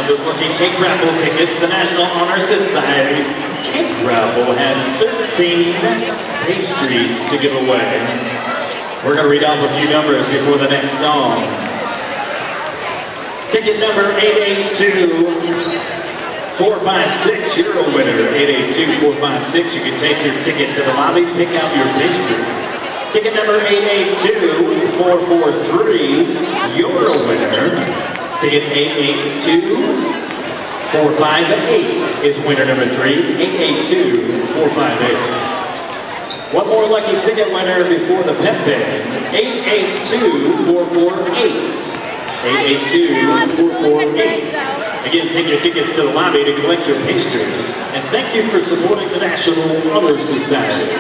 out those lucky cake raffle tickets. The National Honor Society cake raffle has 13 pastries to give away. We're going to read off a few numbers before the next song. Ticket number 882-456, you're a winner. 882-456, you can take your ticket to the lobby, pick out your pastry. Ticket number 882-443, you're a winner. Ticket 882-458 is winner number 3. 882-458. One more lucky ticket winner before the pet band. 882-448. 882-448. Again, take your tickets to the lobby to collect your pastry. And thank you for supporting the National Honor Society.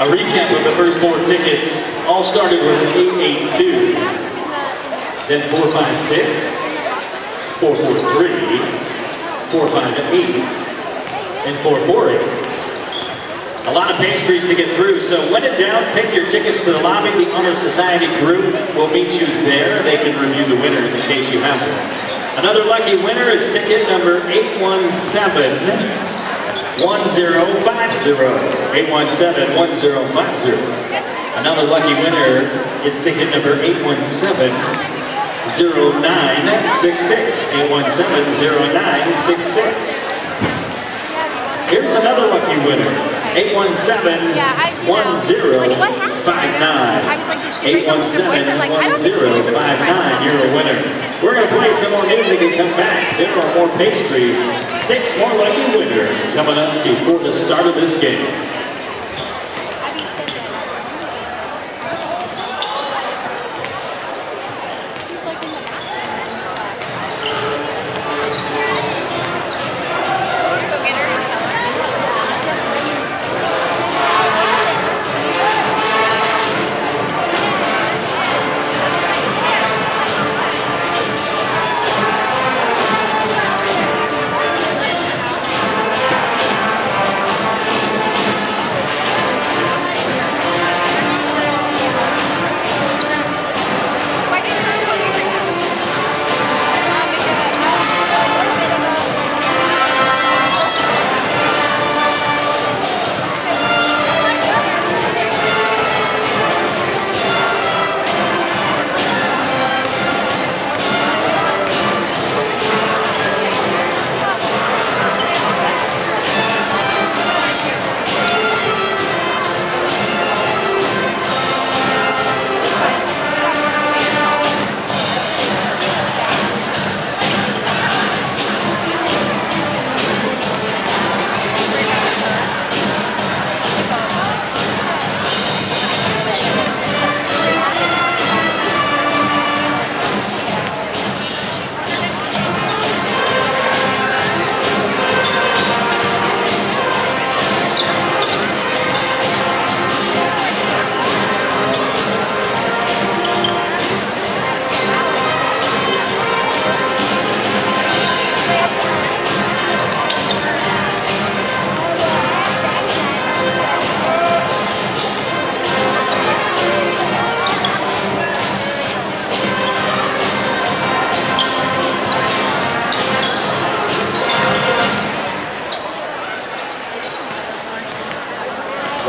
A recap of the first 4 tickets all started with 882, then 456, 443, 458, and 448. A lot of pastries to get through, so when in doubt, take your tickets to the lobby. The Honor Society group will meet you there. They can review the winners in case you have one. Another lucky winner is ticket number 817. 1050, 817-1050. Another lucky winner is ticket number 817-0966, 817-0966. Here's another lucky winner, 817-1059, 817-1059, you're a winner. We're going to play some more music and come back. There are more pastries. 6 more lucky winners coming up before the start of this game.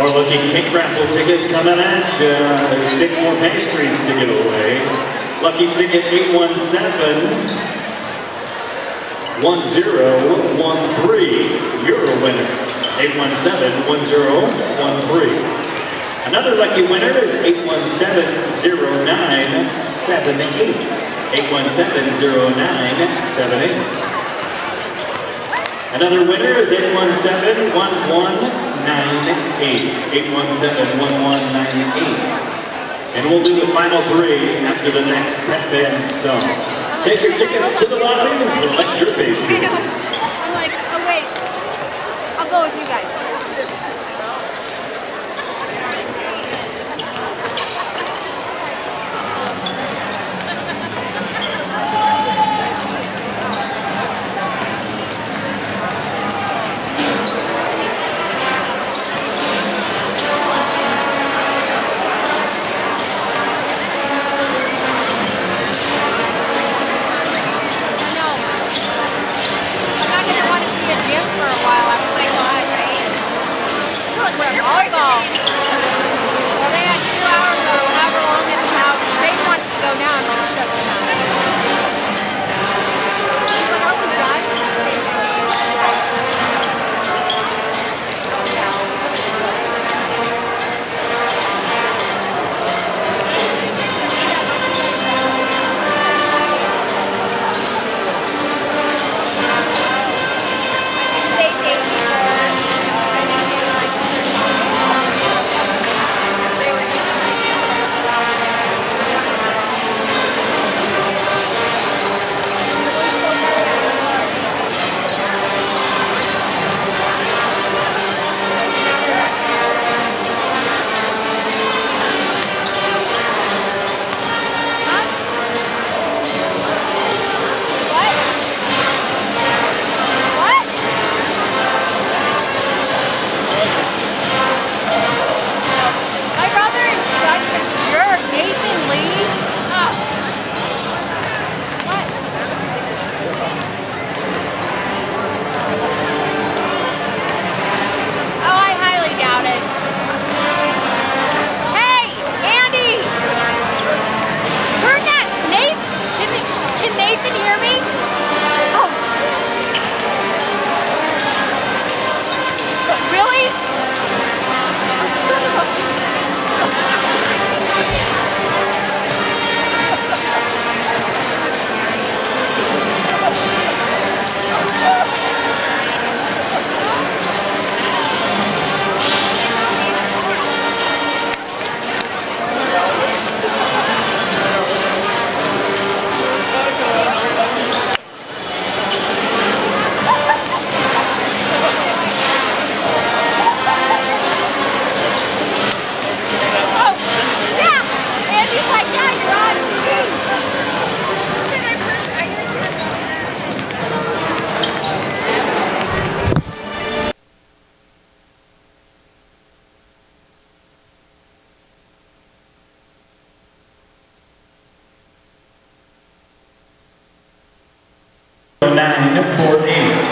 More lucky cake raffle tickets coming at you. There's 6 more pastries to give away. Lucky ticket 817-1013. You're a winner. 817-1013. Another lucky winner is 817-0978. 817-0978. Another winner is 817-1198. 817-1198. And we'll do the final 3 after the next pet band song. Take your tickets to the lobby and collect your pastries. I'm like, oh wait, I'll go with you guys.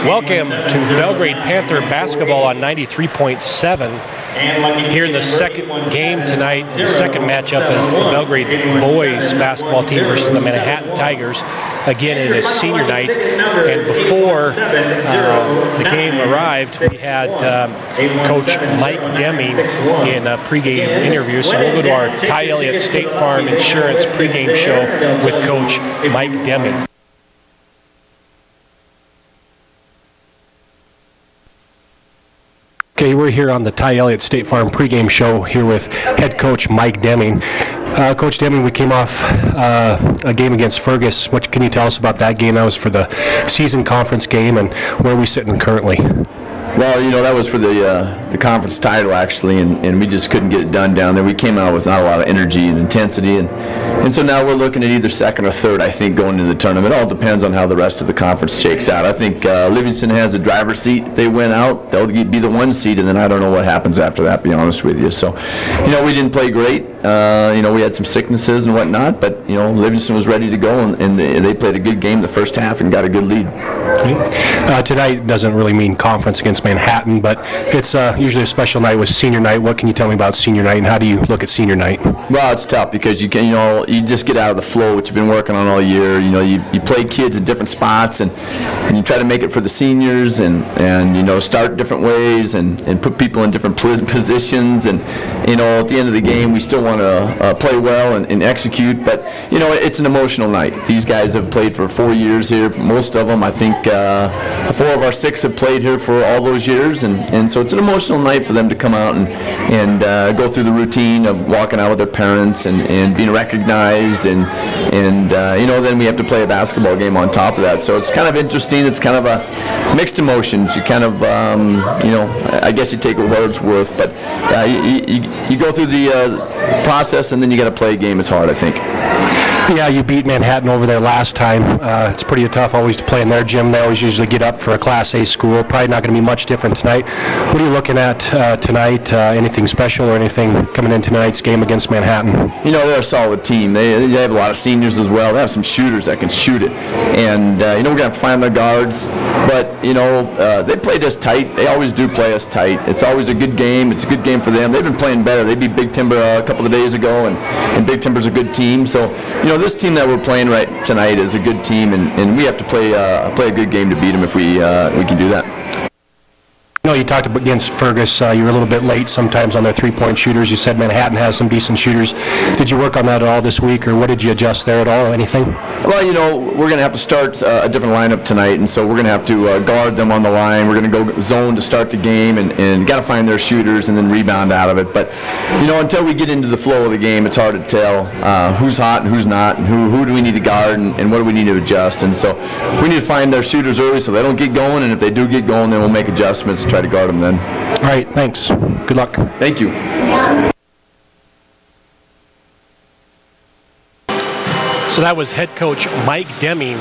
Welcome to Belgrade Panther basketball on 93.7. Here in the second game tonight, the second matchup is the Belgrade boys basketball team versus the Manhattan Tigers. Again, it is senior night, and before the game arrived, we had Coach Mike Deming in a pregame interview. So we'll go to our Ty Elliott State Farm Insurance pregame show with Coach Mike Deming. Okay, we're here on the Ty Elliott State Farm pregame show here with head coach Mike Deming. Coach Deming, we came off a game against Fergus. What can you tell us about that game? That was for the season conference game, and where are we sitting currently? Well, you know, that was for the conference title, actually, and we just couldn't get it done down there. We came out with not a lot of energy and intensity, and And so now we're looking at either second or third, I think, going into the tournament. It all depends on how the rest of the conference shakes out. I think Livingston has the driver's seat. If they win out, they'll be the 1 seed, and then I don't know what happens after that, to be honest with you. So, we didn't play great. We had some sicknesses and whatnot, but, Livingston was ready to go, and they played a good game the first half and got a good lead. Tonight doesn't really mean conference against Manhattan, but it's usually a special night with senior night. What can you tell me about senior night, and how do you look at senior night? Well, it's tough because you just get out of the flow, which you've been working on all year. You play kids at different spots, and you try to make it for the seniors, and start different ways, and put people in different positions, and at the end of the game, we still want to play well and execute, but it's an emotional night. These guys have played for 4 years here. Most of them, I think, 4 of our 6 have played here for all those years, and so it's an emotional night for them to come out and go through the routine of walking out with their parents and being recognized, and then we have to play a basketball game on top of that. So it's kind of interesting. It's kind of a mixed emotions. You kind of, I guess you take a word's worth, but you go through the process, and then you got to play a game. It's hard, I think. Yeah, you beat Manhattan over there last time. It's pretty tough always to play in their gym. They always usually get up for a Class A school. Probably not going to be much different tonight. What are you looking at tonight? Anything special or anything coming in tonight's game against Manhattan? They're a solid team. They have a lot of seniors as well. They have some shooters that can shoot it. And, we're going to have to find their guards. But, they played us tight. They always do play us tight. It's always a good game. It's a good game for them. They've been playing better. They beat Big Timber a couple of days ago, and Big Timber's a good team. So, this team that we're playing right tonight is a good team, and we have to play a good game to beat them if we can do that. You talked against Fergus. You were a little bit late sometimes on their three-point shooters. You said Manhattan has some decent shooters. Did you work on that at all this week, or what did you adjust there at all? Anything? Well, we're going to have to start a different lineup tonight, and so we're going to have to guard them on the line. We're going to go zone to start the game, and got to find their shooters and then rebound out of it. But, until we get into the flow of the game, it's hard to tell who's hot and who's not, and who do we need to guard, and what do we need to adjust. And so we need to find their shooters early so they don't get going, and if they do get going, then we'll make adjustments to try to guard them then. All right, thanks. Good luck. Thank you. So that was head coach Mike Deming,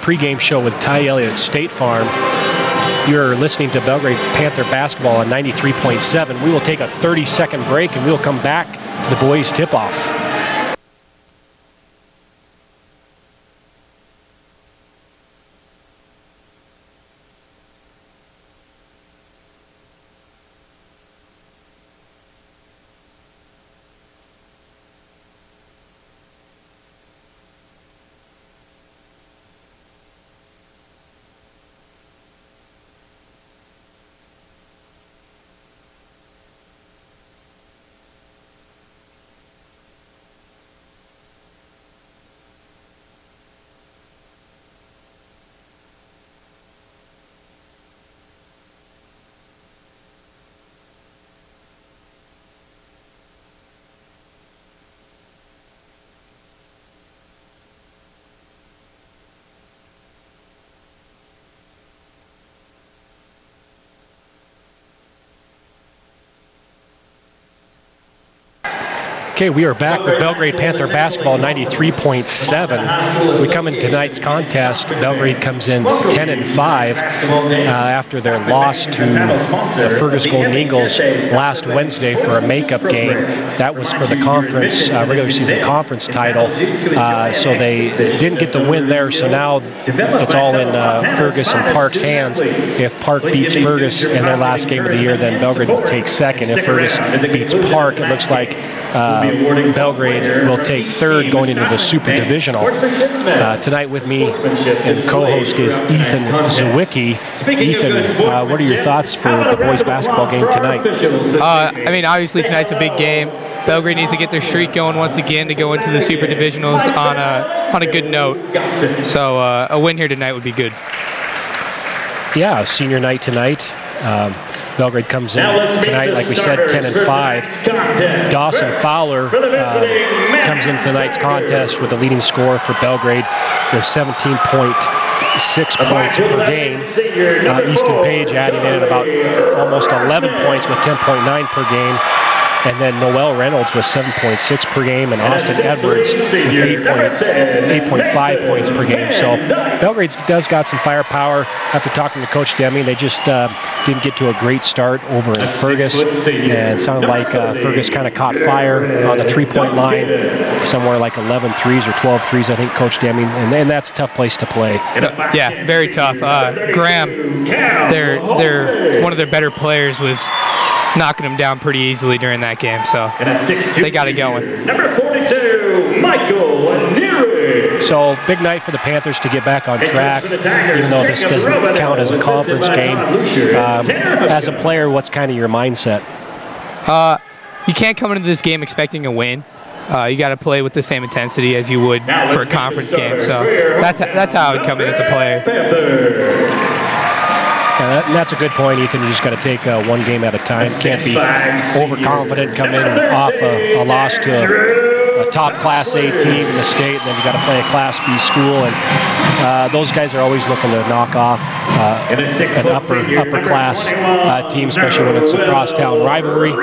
pregame show with Ty Elliott, State Farm. You're listening to Belgrade Panther basketball on 93.7. We will take a 30-second break, and we will come back to the boys' tip-off. Okay, we are back with Belgrade Panther basketball 93.7. We come in tonight's contest. Belgrade comes in 10-5 after their loss to the Fergus Golden Eagles last Wednesday for a makeup game. That was for the conference, regular season conference title. So they didn't get the win there, so now it's all in Fergus and Park's hands. If Park beats Fergus in their last game of the year, then Belgrade will take second. If Fergus beats Park, it looks like Belgrade will take third going into the Super Divisional. Tonight with me and co-host is Ethan Zawicki. Ethan, what are your thoughts for the boys basketball game tonight? Obviously tonight's a big game. Belgrade needs to get their streak going once again to go into the Super Divisionals on a good note. So a win here tonight would be good. Yeah, senior night tonight. Belgrade comes in tonight, like we said, 10-5. Dawson Fowler comes in tonight's contest with the leading scorer for Belgrade with 17.6 points per game. Easton Page adding in at about almost 11 points with 10.9 per game. And then Noel Reynolds with 7.6 per game, and Austin Edwards with 8.5 points per game. So Belgrade does got some firepower. After talking to Coach Deming, they just didn't get to a great start over in Fergus, and it sounded like Fergus kind of caught fire on the three-point line, somewhere like 11 threes or 12 threes, I think, Coach Deming, and that's a tough place to play. Yeah, very tough. Graham, one of their better players, was knocking them down pretty easily during that game, so they got it going. Number 42, Michael Neary. So big night for the Panthers to get back on track, even though this doesn't count as a conference game. As a player, what's kind of your mindset? You can't come into this game expecting a win. You got to play with the same intensity as you would for a conference game. So that's how I would come in as a player. And that's a good point, Ethan. You just got to take one game at a time. Can't be overconfident, come in off a loss to a top Class A team in the state, and then you got to play a Class B school. And those guys are always looking to knock off an upper class team, especially when it's a crosstown rivalry.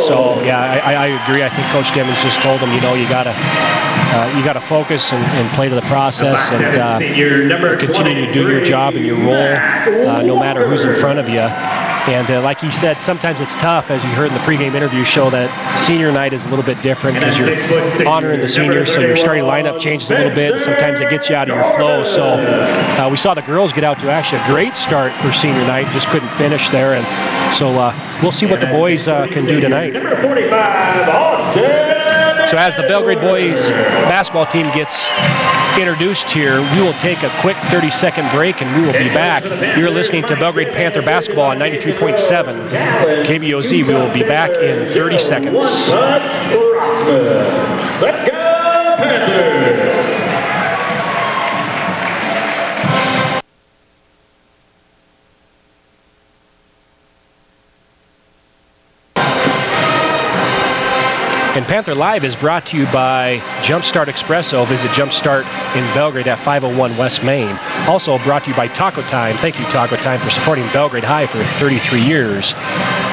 So yeah, I agree. I think Coach Demings just told them, you gotta focus and play to the process and continue to do your job and your role, no matter who's in front of you. And like he said, sometimes it's tough, as you heard in the pregame interview show, that senior night is a little bit different because you're honoring the seniors, so your starting lineup changes a little bit. Sometimes it gets you out of your flow. So we saw the girls get out to actually a great start for senior night, just couldn't finish there. And so we'll see what the boys can do tonight. Number 45, Austin. So as the Belgrade boys basketball team gets introduced here, we will take a quick 30-second break and we will be back. You're listening to Belgrade Panther basketball on 93.7 KBOZ. We will be back in 30 seconds. Let's go, Panthers! And Panther Live is brought to you by Jumpstart Espresso. Visit Jumpstart in Belgrade at 501 West Main. Also brought to you by Taco Time. Thank you, Taco Time, for supporting Belgrade High for 33 years.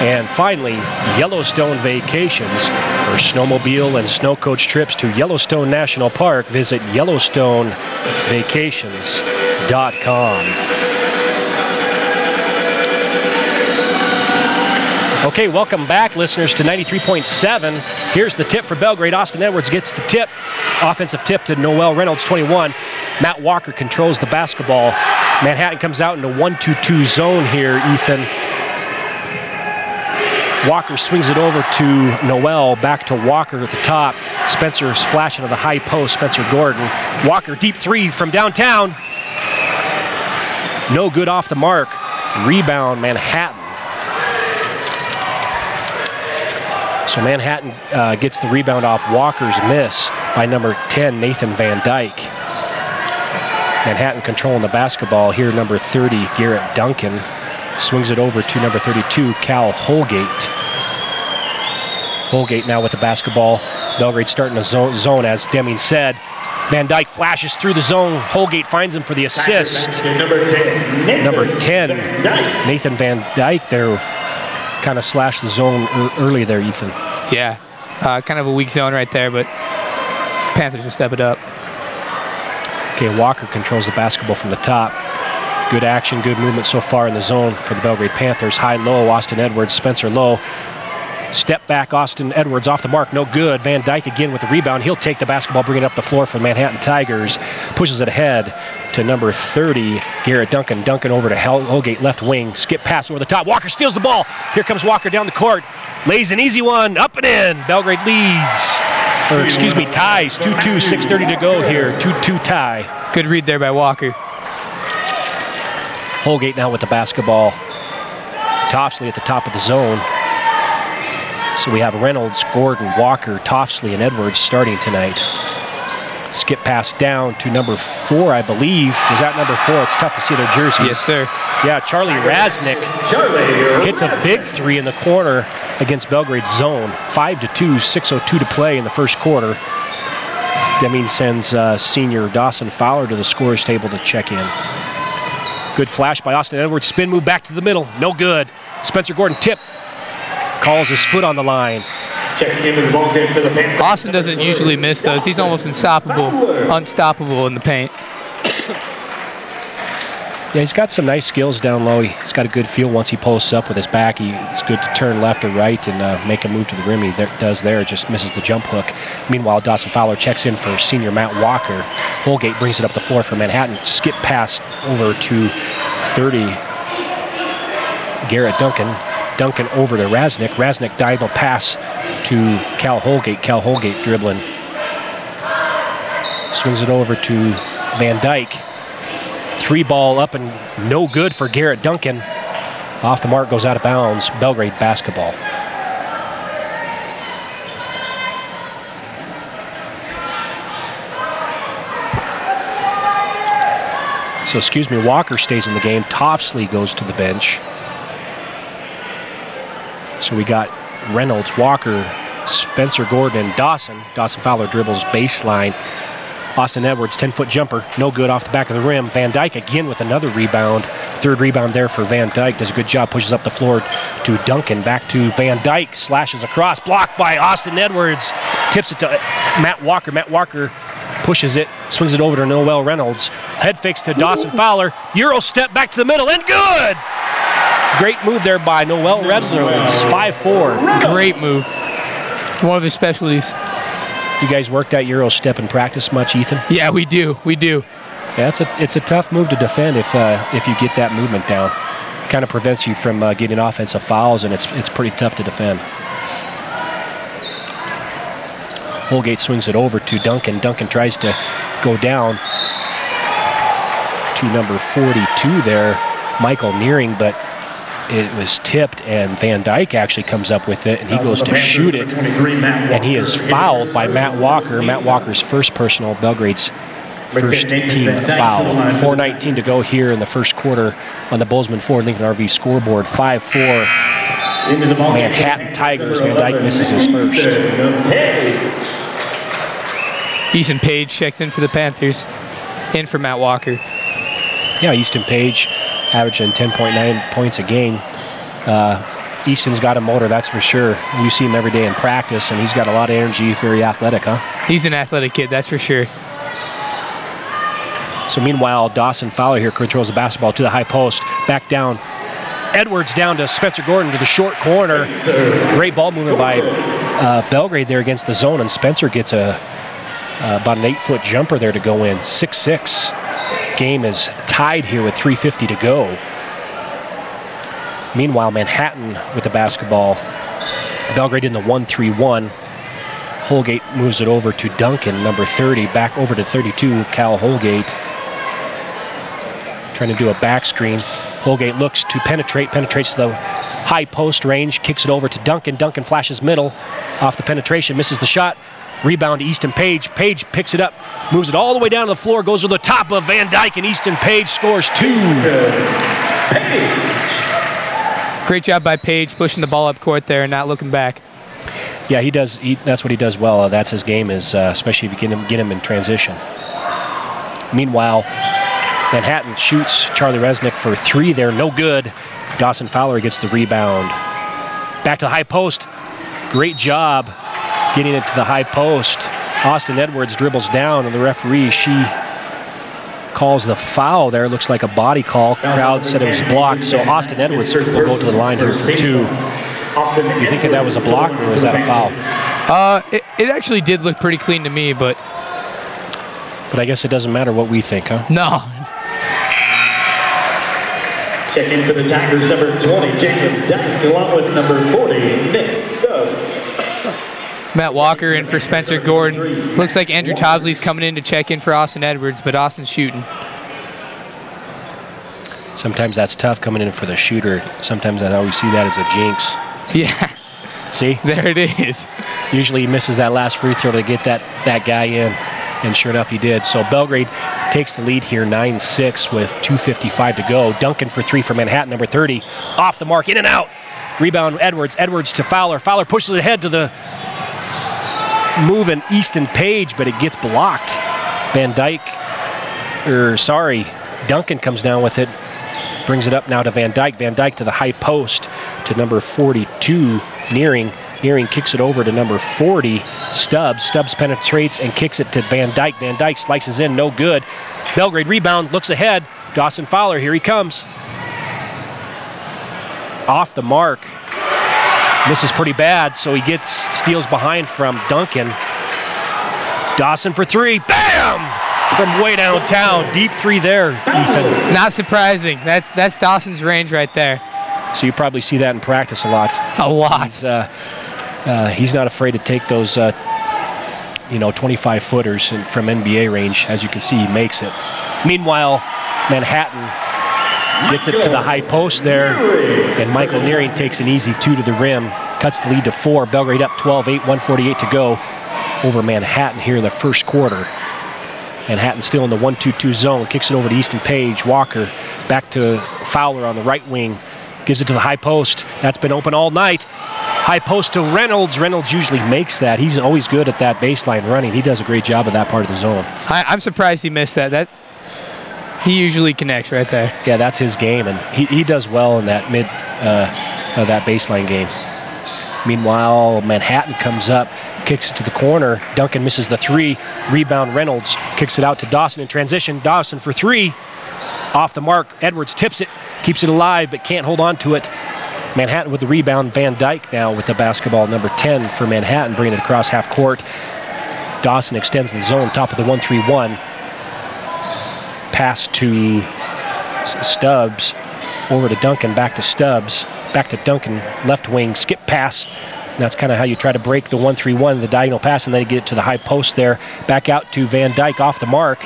And finally, Yellowstone Vacations. For snowmobile and snow coach trips to Yellowstone National Park, visit YellowstoneVacations.com. Okay, welcome back, listeners, to 93.7. Here's the tip for Belgrade. Austin Edwards gets the tip. Offensive tip to Noel Reynolds, 21. Matt Walker controls the basketball. Manhattan comes out into 1-2-2 zone here, Ethan. Walker swings it over to Noel, back to Walker at the top. Spencer's flashing to the high post, Spencer Gordon. Walker, deep three from downtown. No good off the mark. Rebound, Manhattan. So Manhattan gets the rebound off Walker's miss by number 10, Nathan Van Dyke. Manhattan controlling the basketball here, number 30, Garrett Duncan. Swings it over to number 32, Cal Holgate. Holgate now with the basketball. Belgrade starting the zone, as Deming said. Van Dyke flashes through the zone. Holgate finds him for the assist. Number 10, Nathan Van Dyke there. Kind of slashed the zone early there, Ethan. Yeah, kind of a weak zone right there, but Panthers will step it up. Okay, Walker controls the basketball from the top. Good action, good movement so far in the zone for the Belgrade Panthers. High-low, Austin Edwards, Spencer Lowe. Step back, Austin Edwards off the mark, no good. Van Dyke again with the rebound. He'll take the basketball, bring it up the floor for the Manhattan Tigers. Pushes it ahead to number 30, Garrett Duncan. Duncan over to Holgate, left wing. Skip pass over the top. Walker steals the ball. Here comes Walker down the court. Lays an easy one, up and in. Belgrade leads, or excuse me, ties. 2-2, 6:30 to go here. 2-2 tie. Good read there by Walker. Holgate now with the basketball. Toffsley at the top of the zone. So we have Reynolds, Gordon, Walker, Toffsley, and Edwards starting tonight. Skip pass down to number 4, I believe. Was that number 4? It's tough to see their jerseys. Yes, sir. Yeah, Charlie Raznick hits a big three in the corner against Belgrade's zone. 5-2, 6:02 to play in the first quarter. That means sends senior Dawson Fowler to the scorer's table to check in. Good flash by Austin Edwards. Spin move back to the middle. No good. Spencer Gordon tip. Calls his foot on the line. Checking into the ball game for the Panthers. Austin doesn't usually miss those. He's almost unstoppable in the paint. Yeah, he's got some nice skills down low. He's got a good feel once he posts up with his back. He's good to turn left or right and make a move to the rim. He does there, just misses the jump hook. Meanwhile, Dawson Fowler checks in for senior Matt Walker. Holgate brings it up the floor for Manhattan. Skip pass over to 30. Garrett Duncan. Duncan over to Rasnick. Rasnick diagonal pass to Cal Holgate. Cal Holgate dribbling. Swings it over to Van Dyke. 3-ball up and no good for Garrett Duncan. Off the mark, goes out of bounds. Belgrade basketball. So, excuse me, Walker stays in the game. Toffsley goes to the bench. So we got Reynolds, Walker, Spencer Gordon, and Dawson. Dawson Fowler dribbles baseline. Austin Edwards, 10-foot jumper, no good off the back of the rim. Van Dyke again with another rebound. Third rebound there for Van Dyke. Does a good job, pushes up the floor to Duncan. Back to Van Dyke, slashes across, blocked by Austin Edwards. Tips it to Matt Walker. Matt Walker pushes it, swings it over to Noel Reynolds. Head fakes to Dawson Fowler. Euro step back to the middle, and good! Great move there by Noel Reynolds, 5'4". Great move. One of his specialties. You guys work that Euro step in practice much, Ethan? Yeah, we do. We do. Yeah, it's a tough move to defend if you get that movement down. Kind of prevents you from getting offensive fouls, and it's pretty tough to defend. Holgate swings it over to Duncan. Duncan tries to go down to number 42 there, Michael Nearing, but it was tipped, and Van Dyke actually comes up with it, and he goes to shoot it, and he is fouled by Matt Walker. Matt Walker's first personal, Belgrade's first team foul. 4:19 to go here in the first quarter on the Bozeman Ford Lincoln RV scoreboard. 5-4 Manhattan Tigers. Van Dyke misses his first. Easton Page checks in for the Panthers, in for Matt Walker. Yeah, Easton Page averaging 10.9 points a game. Easton's got a motor, that's for sure. You see him every day in practice, and he's got a lot of energy, very athletic, huh? He's an athletic kid, that's for sure. So meanwhile, Dawson Fowler here controls the basketball to the high post. Back down. Edwards down to Spencer Gordon to the short corner. Great ball movement by Belgrade there against the zone, and Spencer gets about an 8-foot jumper there to go in. 6-6. Game is tied here with 3:50 to go. Meanwhile, Manhattan with the basketball. Belgrade in the 1-3-1. Holgate moves it over to Duncan, number 30, back over to 32, Cal Holgate. Trying to do a back screen. Holgate looks to penetrate, penetrates to the high post range, kicks it over to Duncan. Duncan flashes middle, off the penetration, misses the shot. Rebound to Easton Page. Page picks it up, moves it all the way down to the floor, goes to the top of Van Dyke, and Easton Page scores 2. Great job by Page pushing the ball up court there and not looking back. Yeah, he does. That's what he does well. That's his game, is especially if you get him in transition. Meanwhile, Manhattan shoots Charlie Resnick for 3 there, no good. Dawson Fowler gets the rebound. Back to the high post. Great job getting it to the high post. Austin Edwards dribbles down, and the referee, she calls the foul there. Looks like a body call. The crowd said it was blocked, so Austin Edwards will go to the line here for 2. You think that was a block, or was that a foul? It actually did look pretty clean to me, but I guess it doesn't matter what we think, huh? No. Check in for the Tigers, number 20, Jacob Dyke, along with number 40, Nick Stokes. Matt Walker in for Spencer Gordon. Looks like Andrew Tobley's coming in to check in for Austin Edwards, but Austin's shooting. Sometimes that's tough coming in for the shooter. Sometimes I always see that as a jinx. Yeah. See? There it is. Usually he misses that last free throw to get that guy in, and sure enough he did. So Belgrade takes the lead here, 9-6 with 2:55 to go. Duncan for 3 for Manhattan, number 30. Off the mark, in and out. Rebound, Edwards. Edwards to Fowler. Fowler pushes it ahead to the moving Easton Page, but it gets blocked. Duncan comes down with it. Brings it up now to Van Dyke. Van Dyke to the high post to number 42, Nearing. Nearing kicks it over to number 40, Stubbs. Stubbs penetrates and kicks it to Van Dyke. Van Dyke slices in, no good. Belgrade rebound, looks ahead. Dawson Fowler, here he comes. Off the mark. Misses pretty bad, so he steals behind from Duncan. Dawson for three, bam! From way downtown, deep three there, Ethan. Not surprising. That's Dawson's range right there. So you probably see that in practice a lot. A lot. He's not afraid to take those, 25-footers from NBA range. As you can see, he makes it. Meanwhile, Manhattan gets it to the high post there, and Michael Nearing takes an easy 2 to the rim, cuts the lead to 4. Belgrade up 12-8, 1:48 to go over Manhattan here in the first quarter. Manhattan still in the 1-2-2 zone, kicks it over to Easton Page. Walker back to Fowler on the right wing, gives it to the high post. That's been open all night. High post to Reynolds. Reynolds usually makes that. He's always good at that baseline running. He does a great job of that part of the zone. I'm surprised he missed that. He usually connects right there. Yeah, that's his game, and he does well in that that baseline game. Meanwhile, Manhattan comes up, kicks it to the corner. Duncan misses the 3. Rebound Reynolds kicks it out to Dawson in transition. Dawson for 3. Off the mark. Edwards tips it, keeps it alive, but can't hold on to it. Manhattan with the rebound. Van Dyke now with the basketball, number 10 for Manhattan, bringing it across half court. Dawson extends the zone, top of the 1-3-1. Pass to Stubbs, over to Duncan, back to Stubbs, back to Duncan, left wing, skip pass. And that's kind of how you try to break the 1-3-1, the diagonal pass, and then you get it to the high post there. Back out to Van Dyke, off the mark.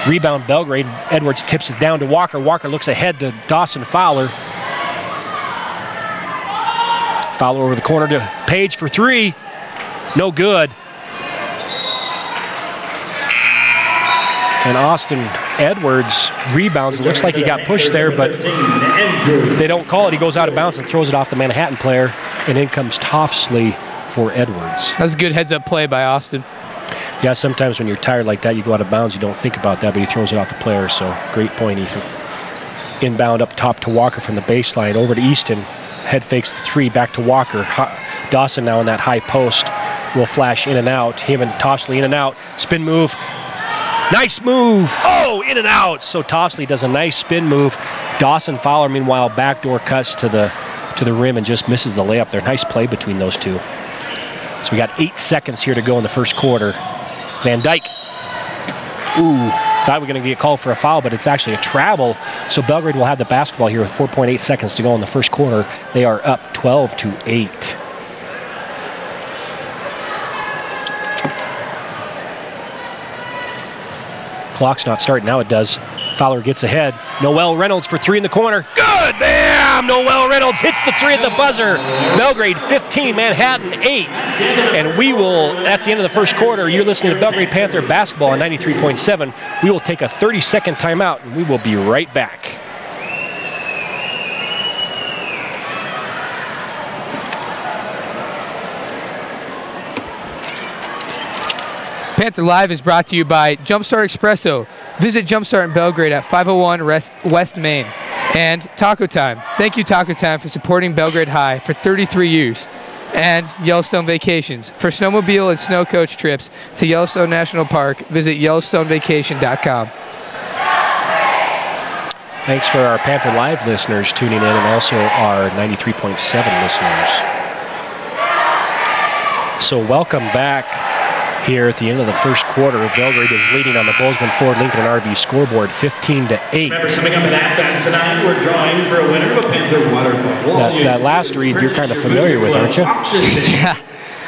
Rebound Belgrade. Edwards tips it down to Walker. Walker looks ahead to Dawson Fowler. Fowler over the corner to Page for 3. No good. And Austin Edwards rebounds. It looks like he got pushed there, but they don't call it. He goes out of bounds and throws it off the Manhattan player, and in comes Toffsley for Edwards. That's a good heads-up play by Austin. Yeah, sometimes when you're tired like that, you go out of bounds, you don't think about that, but he throws it off the player, so great point, Ethan. Inbound up top to Walker from the baseline, over to Easton. Head fakes the 3, back to Walker. Dawson now in that high post will flash in and out. Him and Toffsley in and out. Spin move. Nice move. Oh, in and out. So Toffsley does a nice spin move. Dawson Fowler, meanwhile, backdoor cuts to the rim and just misses the layup there. Nice play between those two. So we got 8 seconds here to go in the first quarter. Van Dyke. Ooh, thought we were going to get called for a foul, but it's actually a travel. So Belgrade will have the basketball here with 4.8 seconds to go in the first quarter. They are up 12-8. Clock's not starting. Now it does. Fowler gets ahead. Noel Reynolds for 3 in the corner. Good! Bam! Noel Reynolds hits the 3 at the buzzer. Belgrade 15, Manhattan 8. And that's the end of the first quarter. You're listening to Belgrade Panther Basketball on 93.7. We will take a 30-second timeout, and we will be right back. Panther Live is brought to you by Jumpstart Espresso. Visit Jumpstart in Belgrade at 501 West Main. And Taco Time. Thank you, Taco Time, for supporting Belgrade High for 33 years. And Yellowstone Vacations. For snowmobile and snow coach trips to Yellowstone National Park, visit YellowstoneVacation.com. Thanks for our Panther Live listeners tuning in, and also our 93.7 listeners. So welcome back. Here at the end of the first quarter, Belgrade is leading on the Bozeman Ford Lincoln and RV scoreboard 15-8. Remember, coming up at halftime tonight, we're drawing for a winner of a Panther water bottle. That last read you're kind of familiar with, aren't you? Yeah,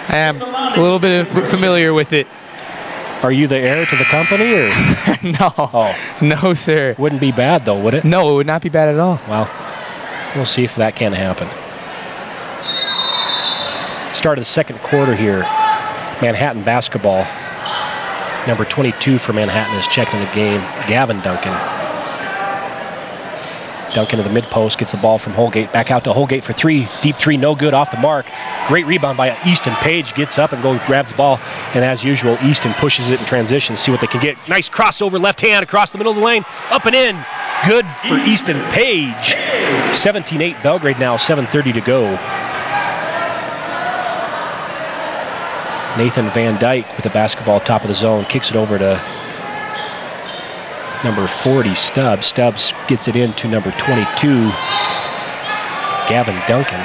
I am a little bit familiar with it. Are you the heir to the company, or? No. Oh. No, sir. Wouldn't be bad, though, would it? No, it would not be bad at all. Well, we'll see if that can happen. Start of the second quarter here. Manhattan basketball. Number 22 for Manhattan is checking the game. Gavin Duncan. Duncan to the mid-post, gets the ball from Holgate. Back out to Holgate for 3. Deep 3, no good, off the mark. Great rebound by Easton. Page gets up and grabs the ball. And as usual, Easton pushes it in transition. See what they can get. Nice crossover, left hand across the middle of the lane. Up and in. Good for Easton Page. 17-8 Belgrade now, 7:30 to go. Nathan Van Dyke with the basketball top of the zone, kicks it over to number 40, Stubbs. Stubbs gets it into number 22, Gavin Duncan.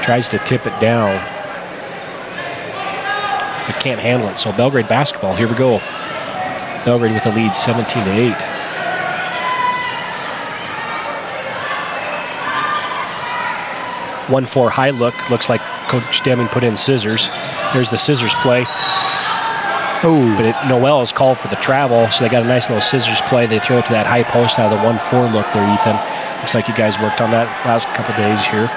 Tries to tip it down, but can't handle it. So Belgrade basketball, here we go. Belgrade with the lead, 17-8. One-4 high look. Looks like Coach Deming put in scissors. There's the scissors play. Oh, but Noel is called for the travel, so they got a nice little scissors play. They throw it to that high post out of the 1-4 look there, Ethan. Looks like you guys worked on that last couple days here.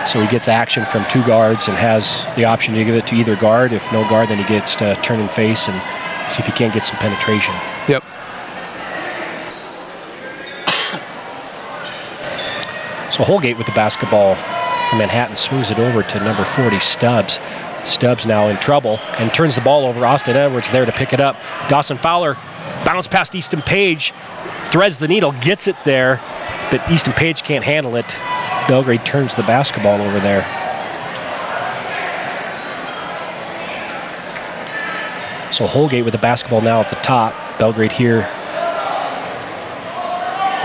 So he gets action from 2 guards and has the option to give it to either guard. If no guard, then he gets to turn and face and see if he can't get some penetration. Yep. So Holgate with the basketball from Manhattan swings it over to number 40, Stubbs. Stubbs now in trouble and turns the ball over. Austin Edwards there to pick it up. Dawson Fowler bounce past Easton Page, threads the needle, gets it there, but Easton Page can't handle it. Belgrade turns the basketball over there. So Holgate with the basketball now at the top. Belgrade here.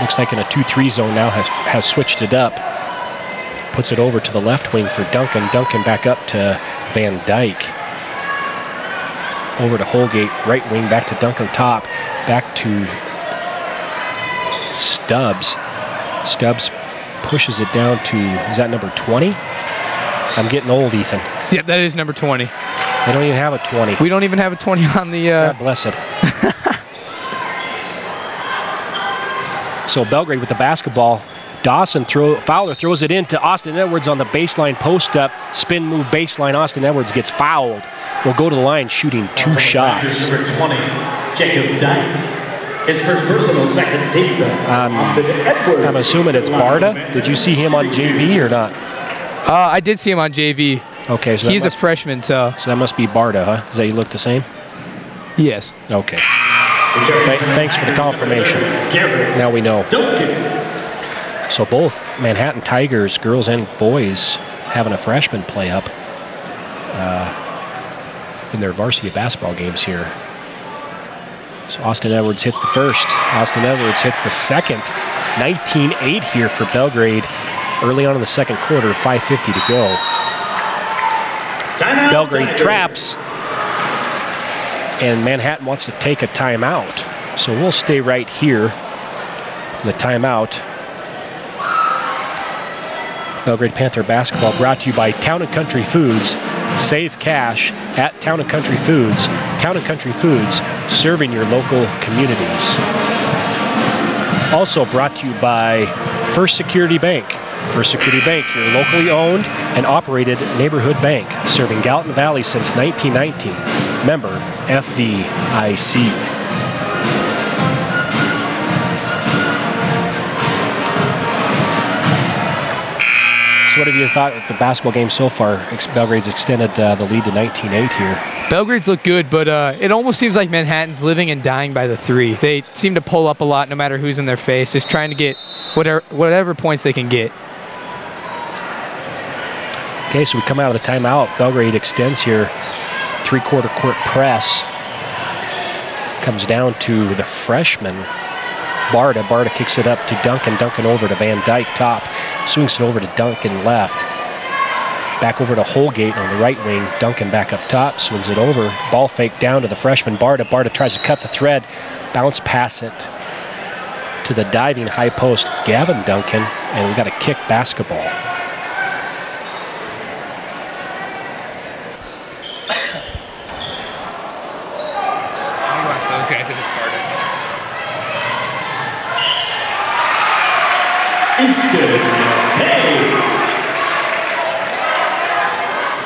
Looks like in a 2-3 zone now has switched it up. Puts it over to the left wing for Duncan. Duncan back up to Van Dyke. Over to Holgate, right wing, back to Duncan top. Back to Stubbs. Stubbs pushes it down to, is that number 20? I'm getting old, Ethan. Yeah, that is number 20. They don't even have a 20. We don't even have a 20 on the... God bless it. So Belgrade with the basketball. Fowler throws it into Austin Edwards on the baseline post up. Spin move baseline. Austin Edwards gets fouled. Will go to the line shooting 2 shots. Number 20, Jacob Dyke. His first personal, second team. Austin Edwards. I'm assuming it's Barda. Did you see him on JV or not? I did see him on JV. Okay, so he's a freshman, so that must be Barda, huh? Does that look the same? Yes. Okay. Thanks for the confirmation. Now we know. So both Manhattan Tigers, girls and boys, having a freshman play up in their varsity basketball games here. So Austin Edwards hits the first. Austin Edwards hits the second. 19-8 here for Belgrade. Early on in the second quarter, 5:50 to go. Belgrade traps, and Manhattan wants to take a timeout. So we'll stay right here. The timeout. Belgrade Panther basketball brought to you by Town & Country Foods. Save cash at Town & Country Foods. Town & Country Foods, serving your local communities. Also brought to you by First Security Bank. First Security Bank, your locally owned and operated neighborhood bank, serving Gallatin Valley since 1919. Member FDIC. So what have you thought of the basketball game so far? Belgrade's extended the lead to 19-8 here. Belgrade's look good, but it almost seems like Manhattan's living and dying by the 3. They seem to pull up a lot no matter who's in their face, just trying to get whatever points they can get. Okay, so we come out of the timeout. Belgrade extends here. 3-quarter court press. Comes down to the freshman, Barda. Barda kicks it up to Duncan. Duncan over to Van Dyke top. Swings it over to Duncan left. Back over to Holgate on the right wing. Duncan back up top. Swings it over. Ball fake down to the freshman, Barda. Barda tries to cut the thread. Bounce pass it to the diving high post, Gavin Duncan. And we got a kick basketball.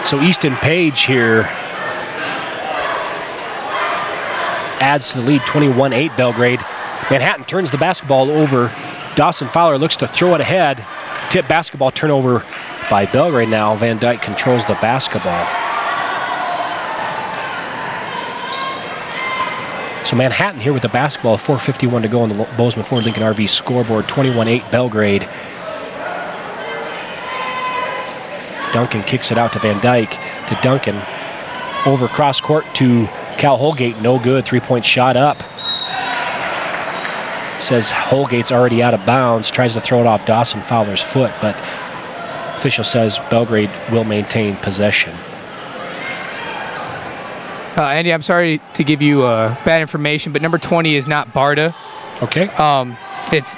So Easton Page here adds to the lead, 21-8 Belgrade. Manhattan turns the basketball over. Dawson Fowler looks to throw it ahead. Tip basketball turnover by Belgrade now. Van Dyke controls the basketball. So Manhattan here with the basketball, 4:51 to go on the Bozeman Ford Lincoln RV scoreboard, 21-8 Belgrade. Duncan kicks it out to Van Dyke, to Duncan. Over cross court to Cal Holgate, no good, 3-point shot up. Says Holgate's already out of bounds, tries to throw it off Dawson Fowler's foot, but official says Belgrade will maintain possession. Andy, I'm sorry to give you bad information, but number 20 is not Barta. Okay. It's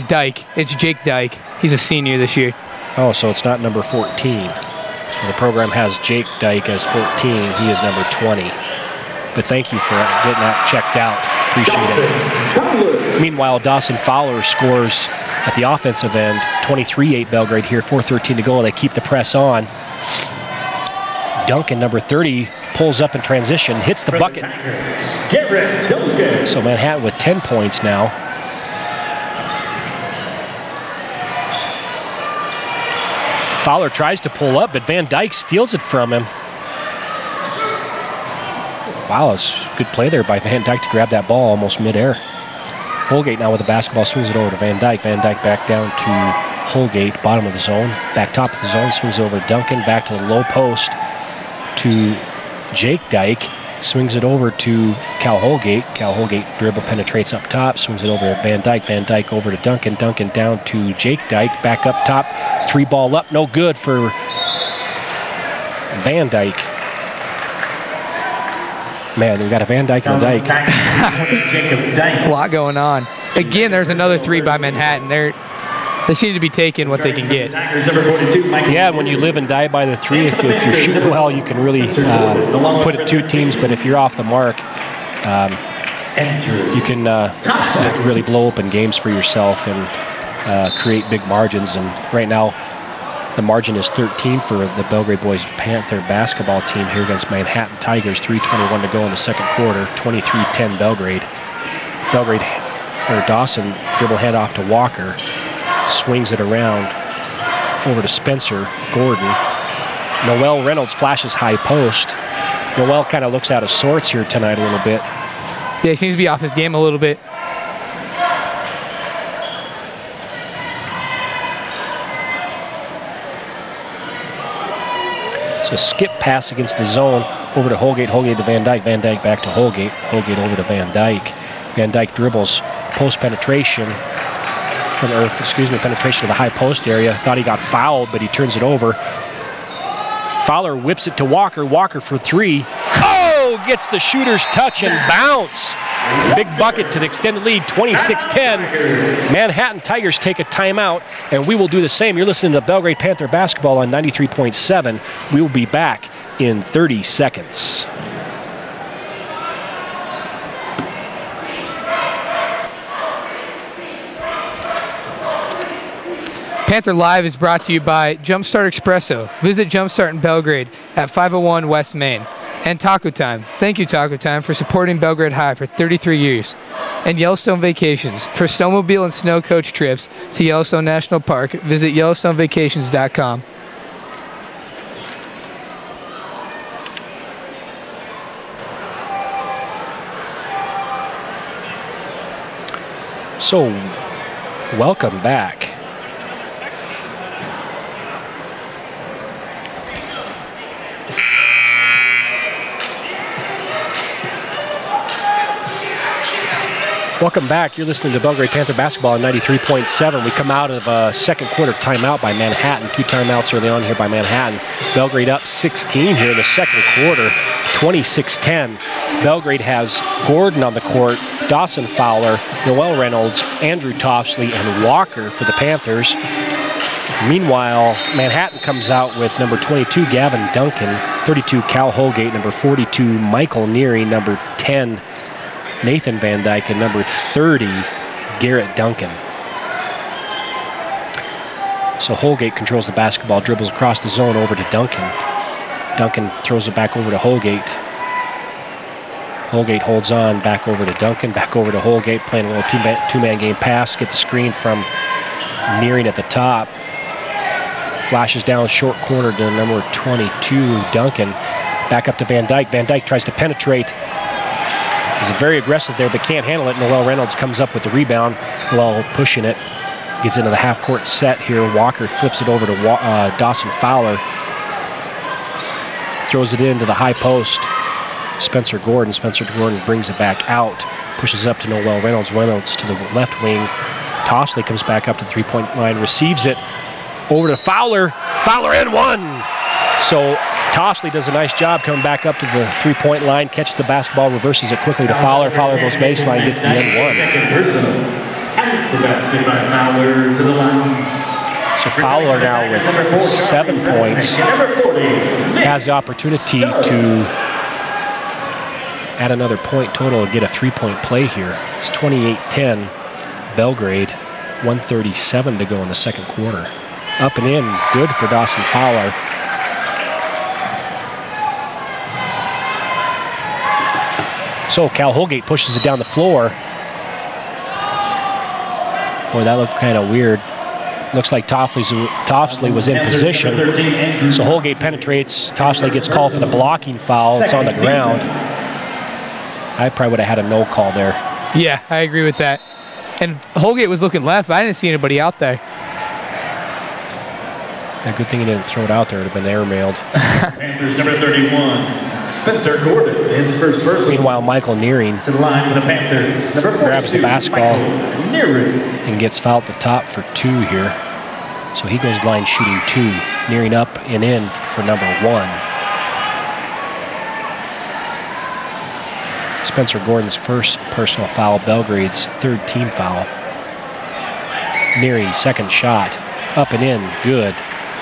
Dyke. It's Jake Dyke. He's a senior this year. Oh, so it's not number 14. So the program has Jake Dyke as 14. He is number 20. But thank you for getting that checked out. Appreciate it. Meanwhile, Dawson Fowler scores at the offensive end. 23-8 Belgrade here, 4:13 to go. They keep the press on. Duncan, number 30, pulls up in transition, hits the bucket. So Manhattan with 10 points now. Fowler tries to pull up, but Van Dyke steals it from him. Wow, it's a good play there by Van Dyke to grab that ball almost midair. Holgate now with the basketball, swings it over to Van Dyke. Van Dyke back down to Holgate, bottom of the zone. Back top of the zone, swings it over to Duncan, back to the low post to Jake Dyke. Swings it over to Cal Holgate. Cal Holgate dribble penetrates up top, swings it over to Van Dyke. Van Dyke over to Duncan. Duncan down to Jake Dyke, back up top. 3-ball up, no good for Van Dyke. Man, we got a Van Dyke and a Dyke. A lot going on. Again, there's another 3 by Manhattan. They seem to be taking what they can get. Yeah, when you live and die by the 3, if you shoot well, you can really put it 2 teams. But if you're off the mark, you can really blow open games for yourself and create big margins. And right now, the margin is 13 for the Belgrade Boys Panther basketball team here against Manhattan Tigers. 3:21 to go in the second quarter. 23-10 Belgrade. Dawson dribble head off to Walker. Swings it around over to Spencer Gordon. Noel Reynolds flashes high post. Noel kind of looks out of sorts here tonight a little bit. Yeah, he seems to be off his game a little bit. So skip pass against the zone over to Holgate. Holgate to Van Dyke. Van Dyke back to Holgate. Holgate over to Van Dyke. Van Dyke dribbles post penetration. Penetration to the high post area. Thought he got fouled, but he turns it over. Fowler whips it to Walker. Walker for 3. Oh, gets the shooter's touch and bounce. Big bucket to the extended lead, 26-10. Manhattan Tigers take a timeout, and we will do the same. You're listening to Belgrade Panther basketball on 93.7. We will be back in 30 seconds. Panther Live is brought to you by Jumpstart Espresso. Visit Jumpstart in Belgrade at 501 West Main. And Taco Time. Thank you, Taco Time, for supporting Belgrade High for 33 years. And Yellowstone Vacations. For snowmobile and snow coach trips to Yellowstone National Park, visit YellowstoneVacations.com. So, welcome back. Welcome back. You're listening to Belgrade Panther basketball on 93.7. We come out of a second quarter timeout by Manhattan. 2 timeouts early on here by Manhattan. Belgrade up 16 here in the second quarter, 26-10. Belgrade has Gordon on the court, Dawson Fowler, Noel Reynolds, Andrew Toffsley, and Walker for the Panthers. Meanwhile, Manhattan comes out with number 22, Gavin Duncan, 32, Cal Holgate, number 42, Michael Neary, number 10, Nathan Van Dyke, and number 30, Garrett Duncan. So Holgate controls the basketball, dribbles across the zone over to Duncan. Duncan throws it back over to Holgate. Holgate holds on, back over to Duncan, back over to Holgate, playing a little two-man game pass, get the screen from Nearing at the top. Flashes down short corner to number 22, Duncan. Back up to Van Dyke. Van Dyke tries to penetrate. He's very aggressive there, but can't handle it. Noel Reynolds comes up with the rebound while pushing it. Gets into the half-court set here. Walker flips it over to Dawson Fowler. Throws it into the high post. Spencer Gordon. Spencer Gordon brings it back out. Pushes up to Noel Reynolds. Reynolds to the left wing. Toffsley comes back up to the three-point line. Receives it over to Fowler. Fowler and one. So Toffsley does a nice job coming back up to the three-point line. Catches the basketball. Reverses it quickly to Fowler. Fowler goes baseline. Gets the end one. The basket by Fowler to the line. So Fowler now with 7 points has the opportunity to add another point total and get a three-point play here. It's 28-10 Belgrade, 1:37 to go in the second quarter. Up and in, good for Dawson Fowler. So Cal Holgate pushes it down the floor. Boy, that looked kind of weird. Looks like Toffsley was in position. So Holgate penetrates. Toffsley gets called for the blocking foul. It's on the ground. I probably would have had a no call there. Yeah, I agree with that. And Holgate was looking left, but I didn't see anybody out there. A good thing he didn't throw it out there. It would have been airmailed. Panthers number 31, Spencer Gordon, his first personal. Meanwhile, Michael Nearing to the line for the Panthers. Number 42, grabs the basketball and gets fouled at the top for 2 here. So he goes line shooting 2. Nearing up and in for number 1. Spencer Gordon's first personal foul, Belgrade's third team foul. Nearing second shot, up and in, good.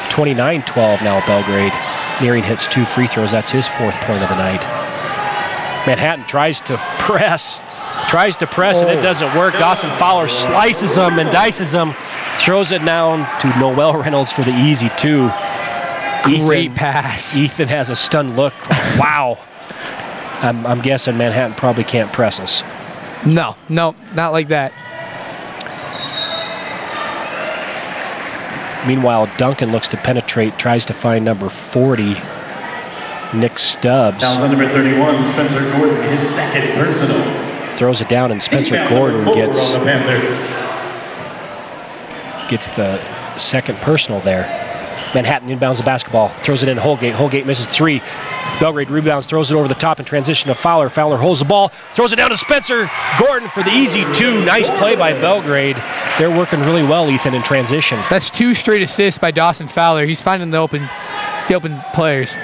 29-12 now Belgrade. Nearing hits 2 free throws, that's his 4th point of the night. Manhattan tries to press and it doesn't work. Dawson Fowler slices them and dices them, throws it down to Noel Reynolds for the easy 2. Great pass. Ethan has a stunned look. Wow. I'm guessing Manhattan probably can't press us. No, not like that. Meanwhile, Duncan looks to penetrate, tries to find number 40, Nick Stubbs. Down on number 31, Spencer Gordon, his second personal. Throws it down, and Spencer Gordon gets the second personal there. Manhattan inbounds the basketball, throws it in Holgate. Holgate misses 3. Belgrade rebounds, throws it over the top in transition to Fowler. Fowler holds the ball, throws it down to Spencer Gordon for the easy 2. Nice play by Belgrade. They're working really well, Ethan, in transition. That's 2 straight assists by Dawson Fowler. He's finding the open players.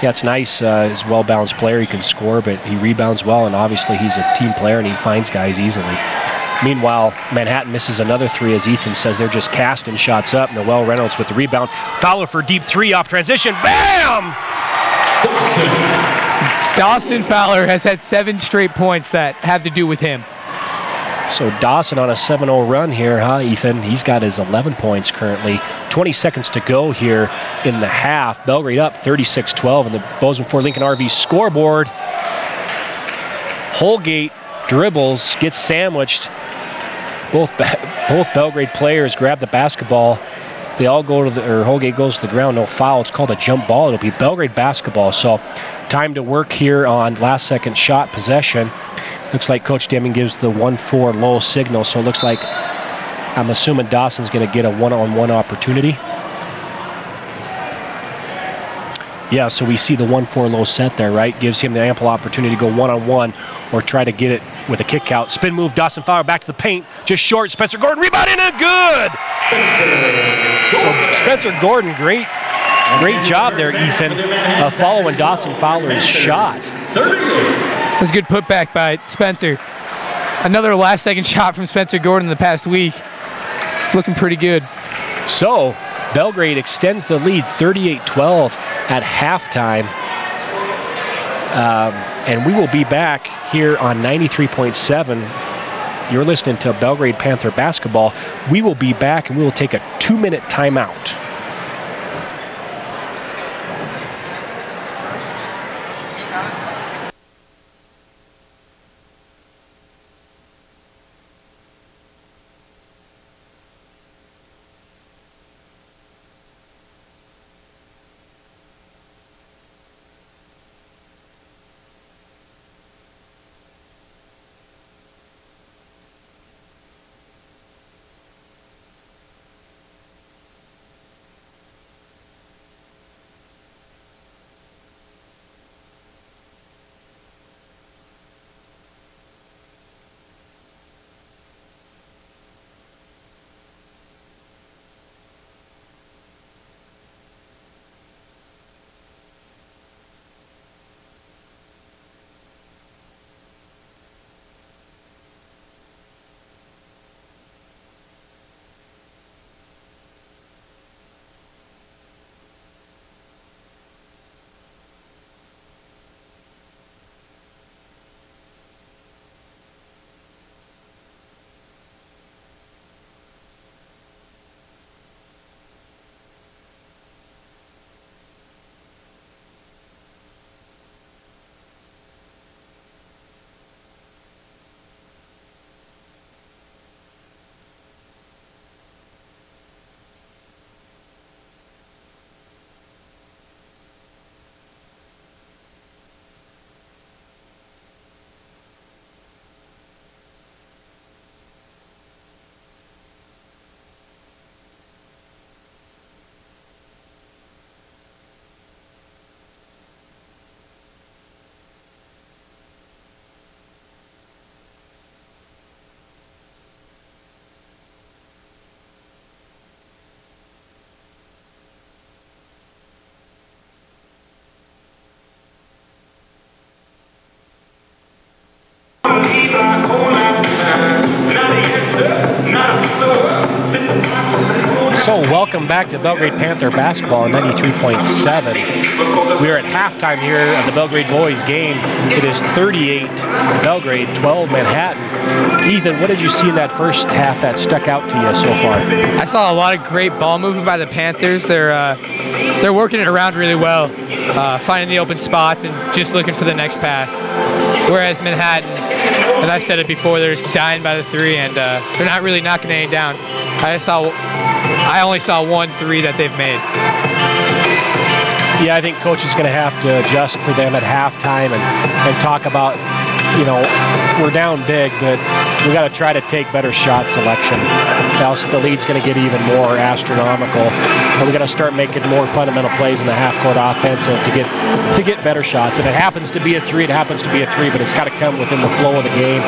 Yeah, it's nice. He's a well-balanced player. He can score, but he rebounds well, and obviously he's a team player, and he finds guys easily. Meanwhile, Manhattan misses another 3, as Ethan says they're just casting shots up. Noel Reynolds with the rebound. Fowler for deep 3 off transition. Bam! Dawson Fowler has had 7 straight points that have to do with him. So Dawson on a 7-0 run here, huh, Ethan? He's got his 11 points currently. 20 seconds to go here in the half. Belgrade up 36-12 in the Bozeman Ford Lincoln RV scoreboard. Holgate dribbles, gets sandwiched. Both Belgrade players grab the basketball. They all go to Holgate goes to the ground, no foul. It's called a jump ball. It'll be Belgrade basketball. So time to work here on last second shot possession. Looks like Coach Deming gives the 1-4 low signal. So it looks like, I'm assuming Dawson's going to get a one-on-one opportunity. Yeah, so we see the 1-4 low set there, right? Gives him the ample opportunity to go one-on-one or try to get it with a kick out. Spin move, Dawson Fowler back to the paint. Just short, Spencer Gordon, rebound in and good! So Spencer Gordon, great job there, Ethan, following Dawson Fowler's shot. That's a good putback by Spencer. Another last second shot from Spencer Gordon in the past week. Looking pretty good. So Belgrade extends the lead 38-12 at halftime. And we will be back here on 93.7. You're listening to Belgrade Panther basketball. We will be back and we will take a 2-minute timeout. So welcome back to Belgrade Panther basketball on 93.7. We are at halftime here of the Belgrade boys game. It is 38 Belgrade, 12 Manhattan. Ethan, what did you see in that first half that stuck out to you so far? I saw a lot of great ball movement by the Panthers. They're working it around really well, finding the open spots and just looking for the next pass. Whereas Manhattan, as I've said it before, they're just dying by the three, and they're not really knocking any down. I only saw 1 3 that they've made. Yeah, I think coach is going to have to adjust for them at halftime and talk about, you know, we're down big, but we got to try to take better shot selection. Else the lead's going to get even more astronomical, and we got to start making more fundamental plays in the half-court offensive to get better shots. If it happens to be a 3, it happens to be a 3, but it's got to come within the flow of the game.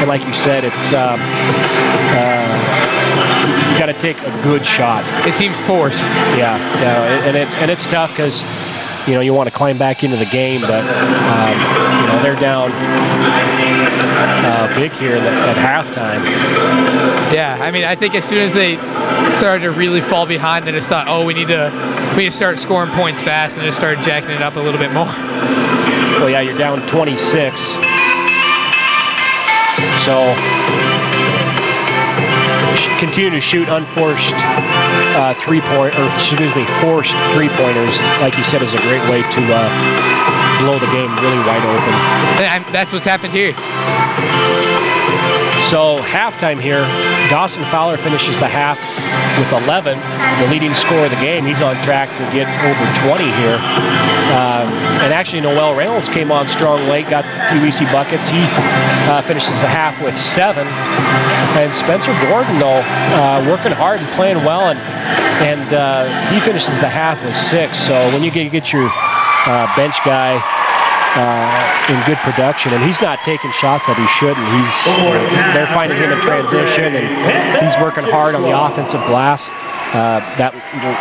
And like you said, it's you got to take a good shot. It seems forced. Yeah, and it's tough because, you know, you want to climb back into the game, but you know, they're down big here at halftime. Yeah, I mean, I think as soon as they started to really fall behind, they just thought, oh, we need to start scoring points fast, and just started jacking it up a little bit more. Well, yeah, you're down 26. So continue to shoot unforced forced three-pointers, like you said, is a great way to blow the game really wide open. That's what's happened here. So halftime here, Dawson Fowler finishes the half with 11, the leading scorer of the game. He's on track to get over 20 here. And actually, Noel Reynolds came on strong late, got a few easy buckets. He finishes the half with 7. And Spencer Gordon, though, working hard and playing well, and he finishes the half with 6. So when you get your bench guy in good production, and he's not taking shots that he shouldn't. They're finding him in transition, and he's working hard on the offensive glass. That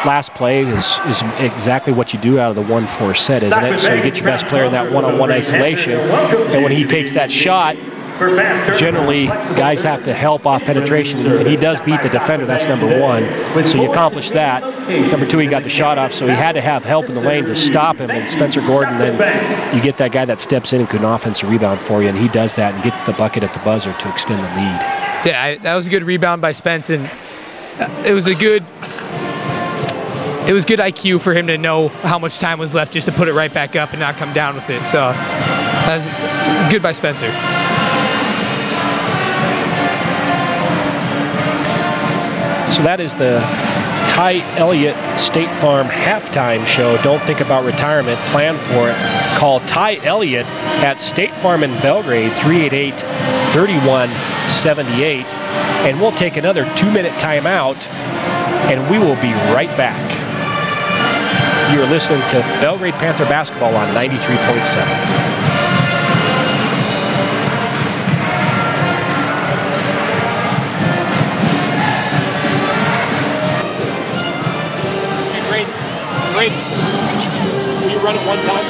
last play is exactly what you do out of the 1-4 set, isn't it? So you get your best player in that one-on-one isolation, and when he takes that shot, generally guys have to help off penetration, and he does beat the defender. That's number 1. So you accomplish that. Number 2, he got the shot off, so he had to have help in the lane to stop him. And Spencer Gordon, then you get that guy that steps in and can offensive rebound for you, and he does that and gets the bucket at the buzzer to extend the lead. Yeah, that was a good rebound by Spence, and it was good IQ for him to know how much time was left just to put it right back up and not come down with it. So that was good by Spencer. So that is the Ty Elliott State Farm halftime show. Don't think about retirement, plan for it. Call Ty Elliott at State Farm in Belgrade, 388-3178. And we'll take another 2-minute timeout, and we will be right back. You are listening to Belgrade Panther basketball on 93.7. Great. Will you run it one time?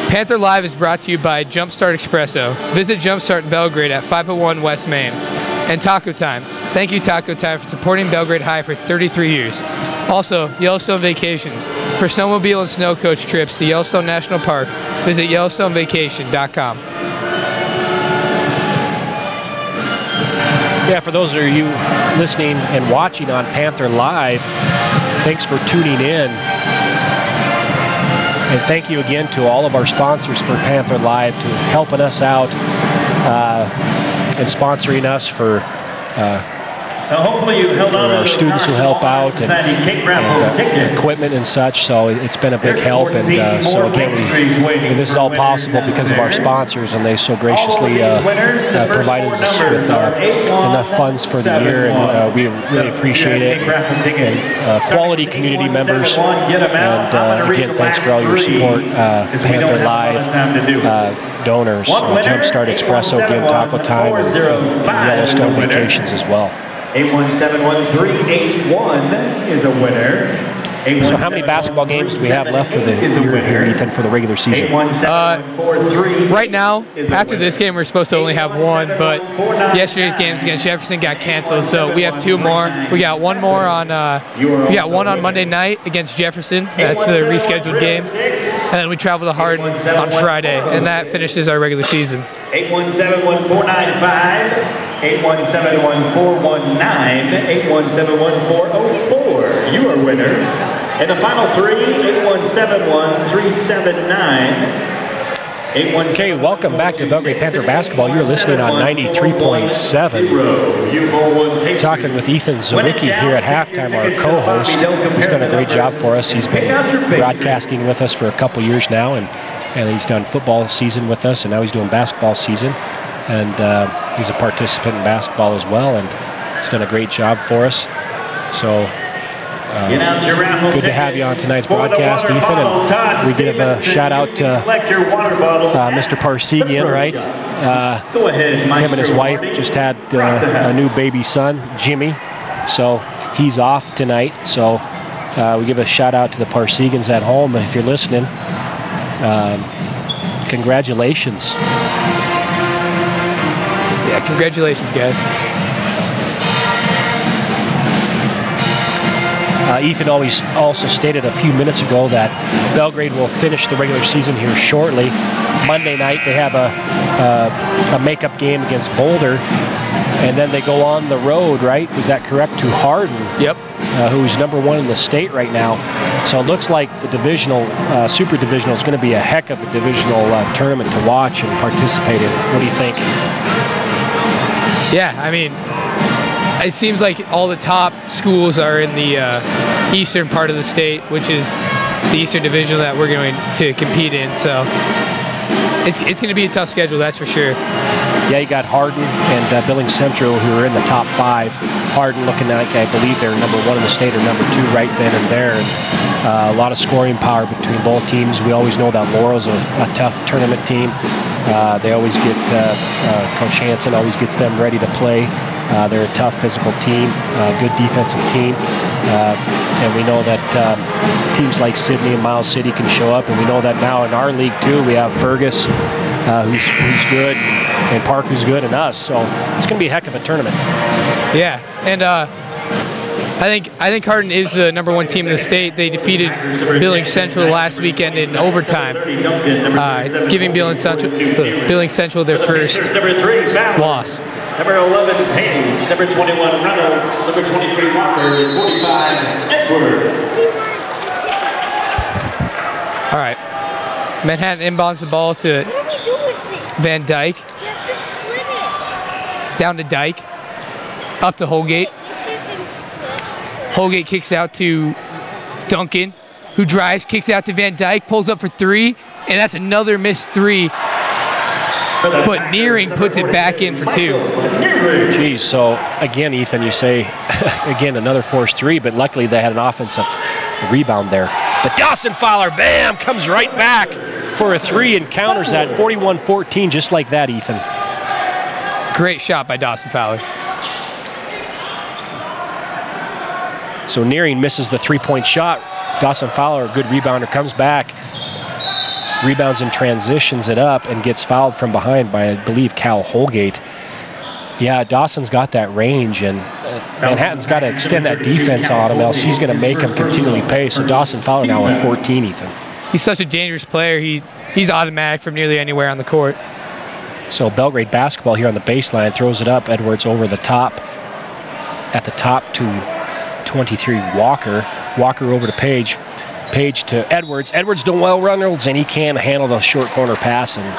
Panther Live is brought to you by Jumpstart Espresso. Visit Jumpstart in Belgrade at 501 West Main. And Taco Time. Thank you, Taco Time, for supporting Belgrade High for 33 years. Also, Yellowstone Vacations. For snowmobile and snow coach trips to Yellowstone National Park, visit YellowstoneVacation.com. Yeah, for those of you listening and watching on Panther Live, thanks for tuning in. And thank you again to all of our sponsors for Panther Live to helping us out and sponsoring us for So hopefully you held on to our students who help out and equipment and such. So it's been a big help. And so again, this is all possible because of our sponsors, and they so graciously provided us with enough funds for the year, and we really appreciate it. And quality community members, and again, thanks for all your support. Panther Live donors, Jumpstart Espresso, again, Taco Time, and Yellowstone Vacations as well. 8171381 is a winner. So how many basketball games do we have left for the year here, Ethan, for the regular season? Right now, after this game, we're supposed to only have one, but yesterday's games against Jefferson got canceled, so we have 2 more. We got one more on we got one on Monday night against Jefferson. That's the rescheduled game, and then we travel to Hardin on Friday, and that finishes our regular season. 817-1495. 817-1419, 817-1404. You are winners. And the final 3, 817-379. Okay, welcome back to Belgrade Panther Basketball. You're listening on 93.7. Talking with Ethan Zawicki here at halftime, our co-host. He's done a great job for us. He's been broadcasting with us for a couple years now, and he's done football season with us, and now he's doing basketball season. And he's a participant in basketball as well, and he's done a great job for us. So good to have you on tonight's broadcast, Ethan. And we give a shout out to Mr. Parsegian, right? Him and his wife just had a new baby son, Jimmy. So he's off tonight. So we give a shout out to the Parsegians at home. If you're listening, congratulations. Yeah, congratulations, guys. Ethan also stated a few minutes ago that Belgrade will finish the regular season here shortly. Monday night they have a makeup game against Boulder, and then they go on the road, right? Is that correct? To Hardin. Yep. Who's #1 in the state right now. So it looks like the divisional, super divisional is going to be a heck of a divisional tournament to watch and participate in. What do you think? Yeah, I mean, it seems like all the top schools are in the eastern part of the state, which is the Eastern Division that we're going to compete in. So it's going to be a tough schedule, that's for sure. Yeah, you got Hardin and Billings Central, who are in the top 5. Hardin looking like, I believe they're #1 in the state or #2 right then and there. And, a lot of scoring power between both teams. We always know that Laurel's a tough tournament team. They always get, Coach Hansen always gets them ready to play. They're a tough physical team, good defensive team. And we know that teams like Sydney and Miles City can show up. And we know that now in our league, too, we have Fergus, who's good, and Park, who's good, and us. So it's going to be a heck of a tournament. Yeah, and I think Hardin is the #1 team in the state. They defeated Billings Central last weekend in overtime, giving Billings Central their first loss. Number 11, Page. Number 21, Reynolds. Number 23, Walker. 45, Edwards. All right. Manhattan inbounds the ball to Van Dyke. Down to Dyke. Up to Holgate. Holgate kicks out to Duncan, who drives, kicks out to Van Dyke, pulls up for 3, and that's another missed 3. But Nearing puts it back in for 2. Geez, so again, Ethan, you say, again, another forced 3, but luckily they had an offensive rebound there. But Dawson Fowler, bam, comes right back for a 3 and counters that 41-14, just like that, Ethan. Great shot by Dawson Fowler. So Nearing misses the 3-point shot. Dawson Fowler, a good rebounder, comes back, rebounds and transitions it up and gets fouled from behind by, I believe, Cal Holgate. Yeah, Dawson's got that range, and Manhattan's got to extend that defense on him, else he's going to make him continually pay. So Dawson Fowler now with 14, Ethan. He's such a dangerous player. He's automatic from nearly anywhere on the court. So Belgrade basketball here on the baseline, throws it up. Edwards over the top. At the top to 23, Walker. Walker over to Page. Page to Edwards. Edwards to Noel Reynolds, and he can't handle the short corner pass, and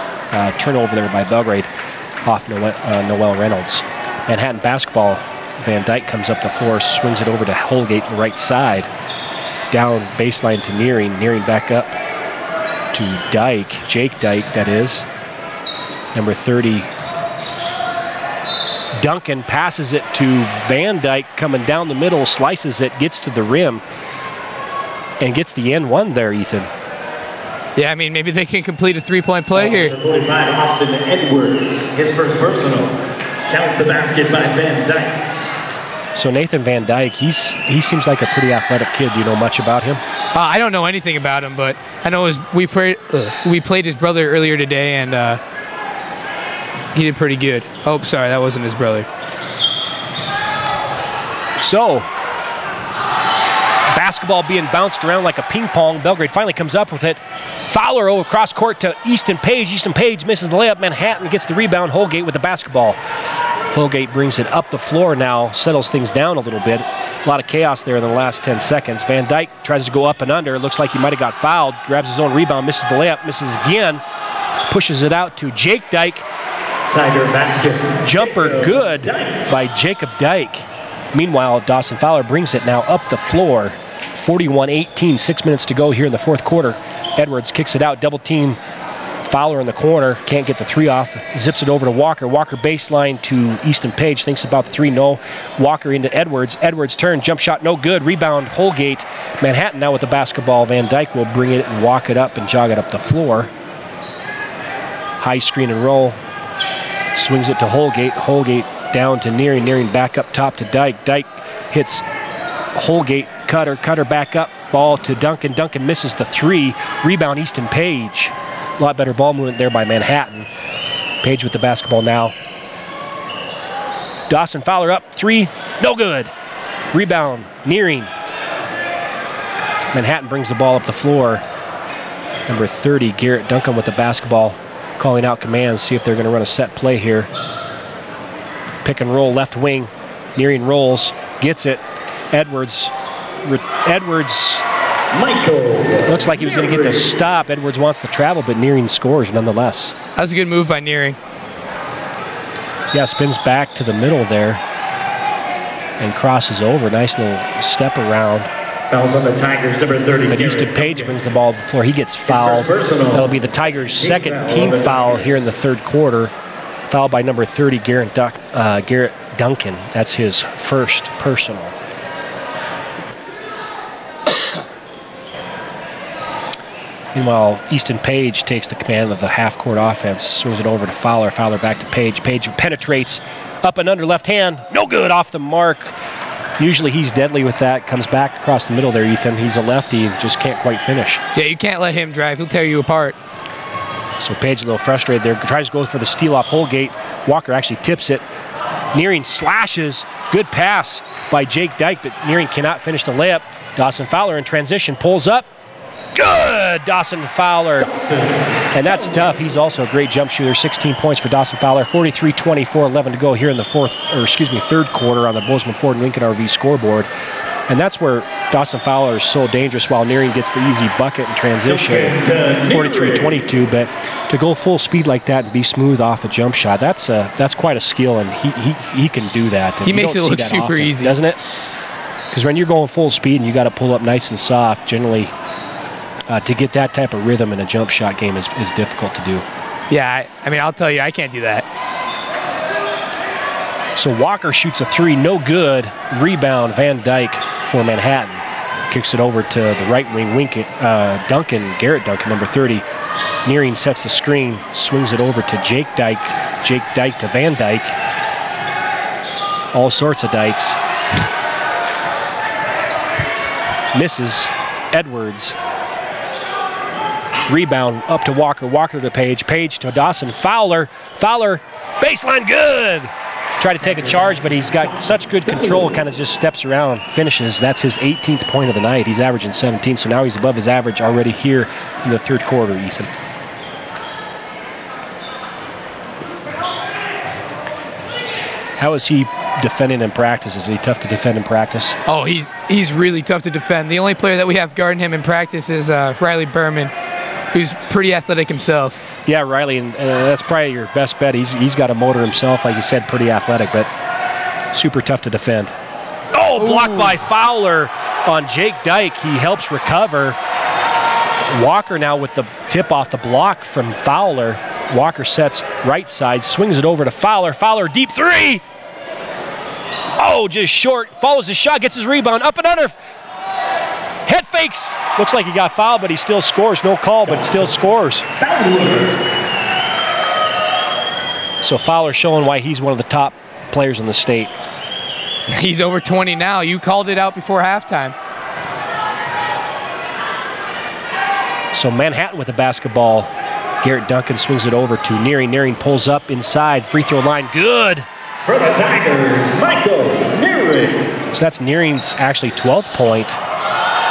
turnover there by Belgrade off Noel Reynolds. Manhattan basketball, Van Dyke comes up the floor, swings it over to Holgate right side. Down baseline to Nearing. Nearing back up to Dyke, Jake Dyke, that is. Number 30, Duncan passes it to Van Dyke, coming down the middle, slices it, gets to the rim, and gets the N1 there, Ethan. Yeah, I mean, maybe they can complete a 3-point play here. 45, Austin Edwards, his first personal. Count the basket by Van Dyke. So Nathan Van Dyke, he seems like a pretty athletic kid. Do you know much about him? I don't know anything about him, but I know we played his brother earlier today, and he did pretty good. Oh, sorry, that wasn't his brother. So, basketball being bounced around like a ping pong. Belgrade finally comes up with it. Fowler over cross court to Easton Page. Easton Page misses the layup. Manhattan gets the rebound. Holgate with the basketball. Holgate brings it up the floor now, settles things down a little bit. A lot of chaos there in the last 10 seconds. Van Dyke tries to go up and under. Looks like he might have got fouled. Grabs his own rebound, misses the layup, misses again. Pushes it out to Jake Dyke. Tiger basket. Jumper good by Jacob Dyke. Meanwhile, Dawson Fowler brings it now up the floor. 41-18, 6 minutes to go here in the fourth quarter. Edwards kicks it out, double team. Fowler in the corner, can't get the three off, zips it over to Walker. Walker baseline to Easton Page, thinks about the three, no. Walker into Edwards. Edwards turn, jump shot, no good. Rebound, Holgate. Manhattan now with the basketball. Van Dyke will bring it and walk it up and jog it up the floor. High screen and roll. Swings it to Holgate. Holgate down to Nearing. Nearing back up top to Dyke. Dyke hits Holgate. Cutter back up. Ball to Duncan. Duncan misses the three. Rebound, Easton Page. A lot better ball movement there by Manhattan. Page with the basketball now. Dawson Fowler up, three, no good. Rebound, Nearing. Manhattan brings the ball up the floor. Number 30, Garrett Duncan with the basketball, calling out commands, see if they're going to run a set play here. Pick and roll, left wing. Nearing rolls, gets it. Edwards. Michael. Looks like he was going to get the stop. Edwards wants to travel, but Nearing scores nonetheless. That was a good move by Nearing. Yeah, spins back to the middle there and crosses over. Nice little step around. Fouls on the Tigers, number 30. But Easton Page brings the ball to the floor. He gets fouled. That'll be the Tigers' second team foul here in the third quarter. Fouled by number 30, Garrett Duncan. That's his first personal. Meanwhile, Easton Page takes the command of the half-court offense, swings it over to Fowler. Fowler back to Page. Page penetrates up and under left hand. No good, off the mark. Usually he's deadly with that. Comes back across the middle there, Ethan. He's a lefty and just can't quite finish. Yeah, you can't let him drive. He'll tear you apart. So Page a little frustrated there. Tries to go for the steal off Holgate. Walker actually tips it. Nearing slashes. Good pass by Jake Dyke, but Nearing cannot finish the layup. Dawson Fowler in transition pulls up. Good, Dawson Fowler. And that's tough. He's also a great jump shooter. 16 points for Dawson Fowler. 43-24, 11 to go here in the third quarter on the Bozeman Ford and Lincoln RV scoreboard. And that's where Dawson Fowler is so dangerous while Nearing gets the easy bucket in transition. 43-22, but to go full speed like that and be smooth off a jump shot, that's quite a skill, and he can do that. And he makes it look super easy, doesn't it? Because when you're going full speed and you got to pull up nice and soft, generally to get that type of rhythm in a jump shot game is difficult to do. Yeah, I mean, I'll tell you, I can't do that. So Walker shoots a three, no good. Rebound, Van Dyke for Manhattan. Kicks it over to the right wing, Duncan, Garrett Duncan, number 30. Nearing sets the screen, swings it over to Jake Dyke. Jake Dyke to Van Dyke. All sorts of Dykes. Misses. Edwards. Rebound up to Walker. Walker to Page. Page to Dawson. Fowler. Fowler. Baseline good. Tried to take a charge, but he's got such good control, kind of just steps around, finishes. That's his 18th point of the night. He's averaging 17, so now he's above his average already here in the third quarter, Ethan. How is he defending in practice? Is he tough to defend in practice? Oh, he's really tough to defend. The only player that we have guarding him in practice is Riley Berman, who's pretty athletic himself. Yeah, Riley, and that's probably your best bet. He's got a motor himself, like you said, pretty athletic, but super tough to defend. Oh, blocked by Fowler on Jake Dyke. He helps recover. Walker now with the tip off the block from Fowler. Walker sets right side, swings it over to Fowler. Fowler, deep three. Oh, just short. Follows his shot, gets his rebound, up and under. Head fakes. Looks like he got fouled, but he still scores. No call, but still scores. So Fowler showing why he's one of the top players in the state. He's over 20 now. You called it out before halftime. So Manhattan with the basketball. Garrett Duncan swings it over to Nearing. Nearing pulls up inside. Free throw line. Good. For the Tigers, Michael Nearing. So that's Nearing's actually 12th point.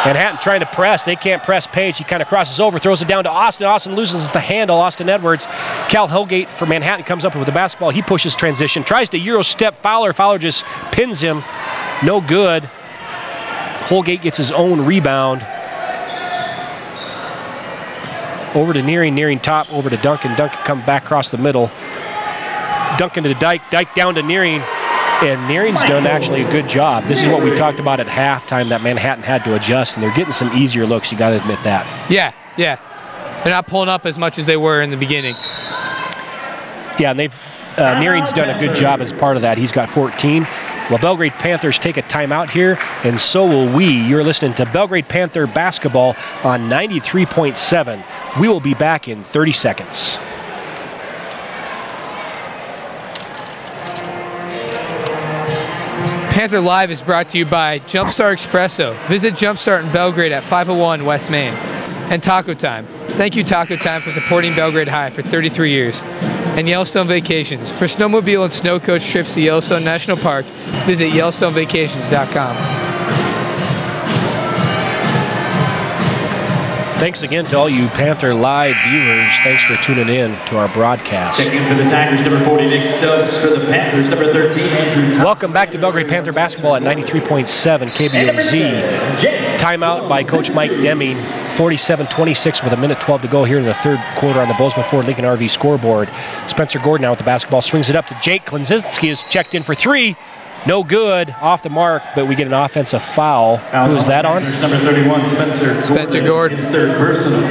Manhattan trying to press. They can't press Page. He kind of crosses over, throws it down to Austin. Austin loses the handle. Austin Edwards. Cal Hellgate for Manhattan comes up with the basketball. He pushes transition. Tries to Euro step Fowler. Fowler just pins him. No good. Holgate gets his own rebound. Over to Nearing. Nearing top. Over to Duncan. Duncan comes back across the middle. Duncan to Dyke. Dyke down to Nearing. And Nearing's done actually a good job. This is what we talked about at halftime, that Manhattan had to adjust, and they're getting some easier looks. You got to admit that. Yeah, yeah. They're not pulling up as much as they were in the beginning. Yeah, and they've Nearing's done a good job as part of that. He's got 14. Well, Belgrade Panthers take a timeout here, and so will we. You're listening to Belgrade Panther basketball on 93.7. We will be back in 30 seconds. Panther Live is brought to you by Jumpstart Espresso. Visit Jumpstart in Belgrade at 501 West Main. And Taco Time. Thank you, Taco Time, for supporting Belgrade High for 33 years. And Yellowstone Vacations. For snowmobile and snow coach trips to Yellowstone National Park, visit YellowstoneVacations.com. Thanks again to all you Panther Live viewers. Thanks for tuning in to our broadcast. Checking in for the Tigers, number 40, Nick Stubbs. For the Panthers, number 13, Andrew Thompson. Welcome back to Belgrade Panther basketball at 93.7 KBOZ. Timeout by Coach Mike Deming. 47-26 with a minute 12 to go here in the third quarter on the Bozeman Ford Lincoln RV scoreboard. Spencer Gordon now with the basketball, swings it up to Jake Klinzinski, is checked in for three. No good, off the mark, but we get an offensive foul. Who is that on? Number 31, Spencer Gordon. His third personal.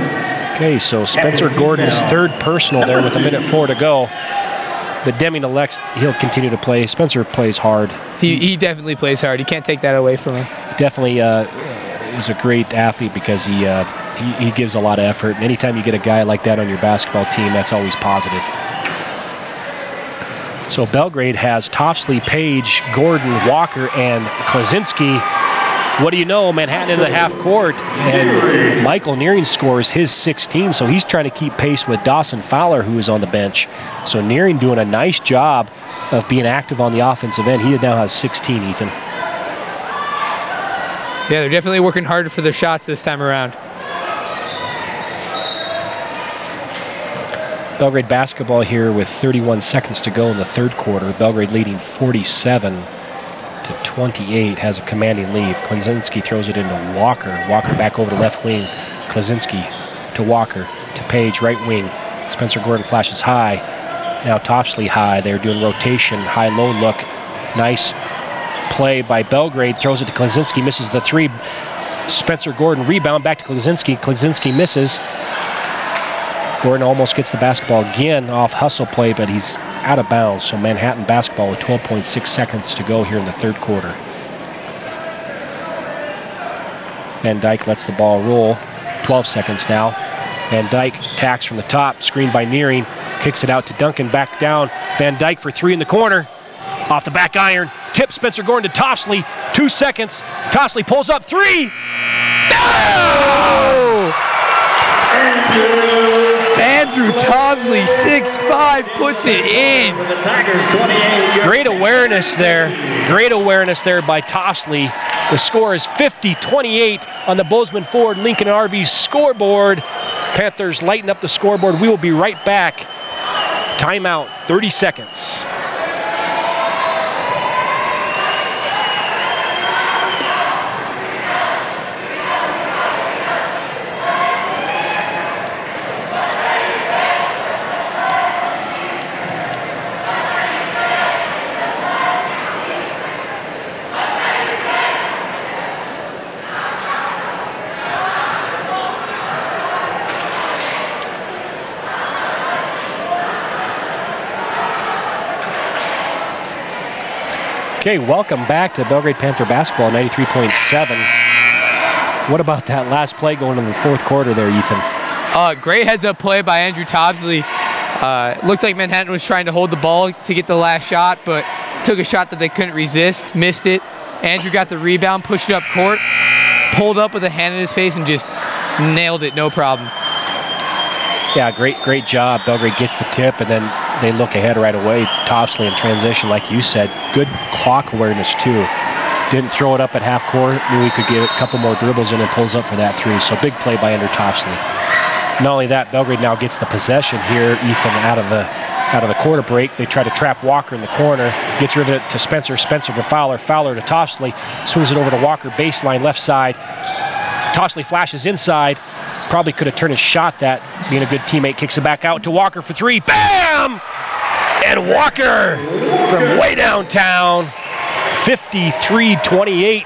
Okay, so Spencer Gordon's third personal there with a minute 4 to go. But Deming elects he'll continue to play. Spencer plays hard. He definitely plays hard. You can't take that away from him. Definitely is a great athlete because he gives a lot of effort. And anytime you get a guy like that on your basketball team, that's always positive. So Belgrade has Toffsley, Page, Gordon, Walker, and Klaczynski. What do you know? Manhattan in the half court, and Michael Nearing scores his 16, so he's trying to keep pace with Dawson Fowler, who is on the bench. So Nearing doing a nice job of being active on the offensive end. He now has 16, Ethan. Yeah, they're definitely working harder for their shots this time around. Belgrade basketball here with 31 seconds to go in the third quarter. Belgrade leading 47-28, has a commanding lead. Klaczynski throws it into Walker. Walker back over to left wing. Klaczynski to Walker, to Page, right wing. Spencer Gordon flashes high. Now Toffsley high. They're doing rotation, high-low look. Nice play by Belgrade. Throws it to Klaczynski, misses the three. Spencer Gordon rebound back to Klaczynski. Klaczynski misses. Gordon almost gets the basketball again off hustle play, but he's out of bounds. So Manhattan basketball with 12.6 seconds to go here in the third quarter. Van Dyke lets the ball roll. 12 seconds now. Van Dyke attacks from the top, screened by Nearing, kicks it out to Duncan, back down. Van Dyke for three in the corner. Off the back iron, tip Spencer Gordon to Toffsley. 2 seconds. Toffsley pulls up three. No! Andrew Toffsley, 6'5", puts it in. Great awareness there. Great awareness there by Toffsley. The score is 50-28 on the Bozeman Ford Lincoln RV scoreboard. Panthers lighten up the scoreboard. We will be right back. Timeout, 30 seconds. Okay, welcome back to Belgrade Panther basketball, 93.7. What about that last play going into the fourth quarter there, Ethan? Great heads-up play by Andrew Toffsley. Looked like Manhattan was trying to hold the ball to get the last shot, but took a shot that they couldn't resist, missed it. Andrew got the rebound, pushed it up court, pulled up with a hand in his face, and just nailed it, no problem. Yeah, great job. Belgrade gets the tip, and then they look ahead right away. Topsley in transition, like you said. Good clock awareness, too. Didn't throw it up at half court. Knew he could get a couple more dribbles in and pulls up for that three. So big play by Andrew Topsley. Not only that, Belgrade now gets the possession here. Ethan out of the quarter break. They try to trap Walker in the corner. Gets rid of it to Spencer. Spencer to Fowler. Fowler to Topsley. Swings it over to Walker. Baseline left side. Topsley flashes inside. Probably could have turned his shot that. Being a good teammate, kicks it back out to Walker for three. Bam! And Walker from way downtown. 53-28.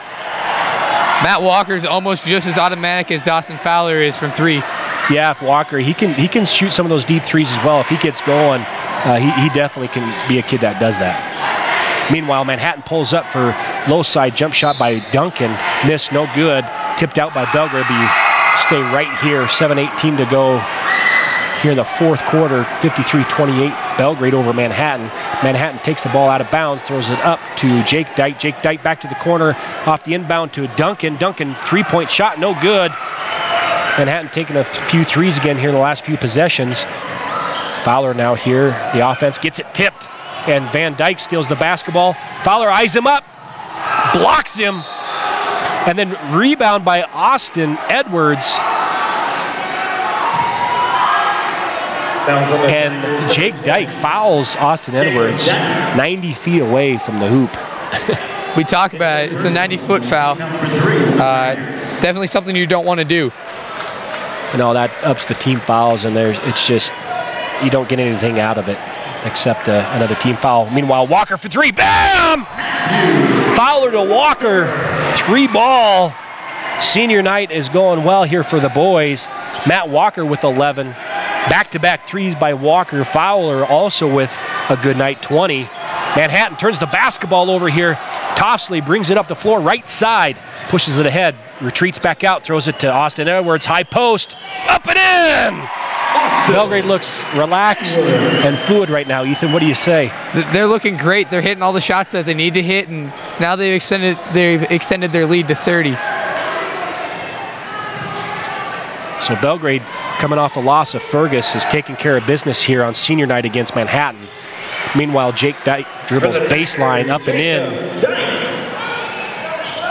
Matt Walker's almost just as automatic as Dawson Fowler is from three. Yeah, if Walker, he can shoot some of those deep threes as well. If he gets going, he definitely can be a kid that does that. Meanwhile, Manhattan pulls up for low side jump shot by Duncan. Missed, no good. Tipped out by Belgrade. Stay right here. 7:18 to go here in the fourth quarter. 53-28. Belgrade over Manhattan. Manhattan takes the ball out of bounds, throws it up to Jake Dyke. Jake Dyke back to the corner, off the inbound to Duncan. Duncan, three-point shot, no good. Manhattan taking a few threes again here in the last few possessions. Fowler now here. The offense gets it tipped, and Van Dyke steals the basketball. Fowler eyes him up, blocks him, and then rebound by Austin Edwards. And Jake Dyke fouls Austin Edwards 90 feet away from the hoop. We talk about it. It's a 90-foot foul. Definitely something you don't want to do. No, that ups the team fouls, and it's just, you don't get anything out of it except another team foul. Meanwhile, Walker for three. Bam! Fowler to Walker. Three ball. Senior night is going well here for the boys. Matt Walker with 11. Back-to-back threes by Walker. Fowler also with a good night, 20. Manhattan turns the basketball over here. Topsley brings it up the floor, right side. Pushes it ahead, retreats back out, throws it to Austin Edwards. High post, up and in! Belgrade looks relaxed and fluid right now. Ethan, what do you say? They're looking great. They're hitting all the shots that they need to hit, and now they've extended their lead to 30. So Belgrade, coming off the loss of Fergus, is taking care of business here on senior night against Manhattan. Meanwhile, Jake Dyke dribbles baseline up and in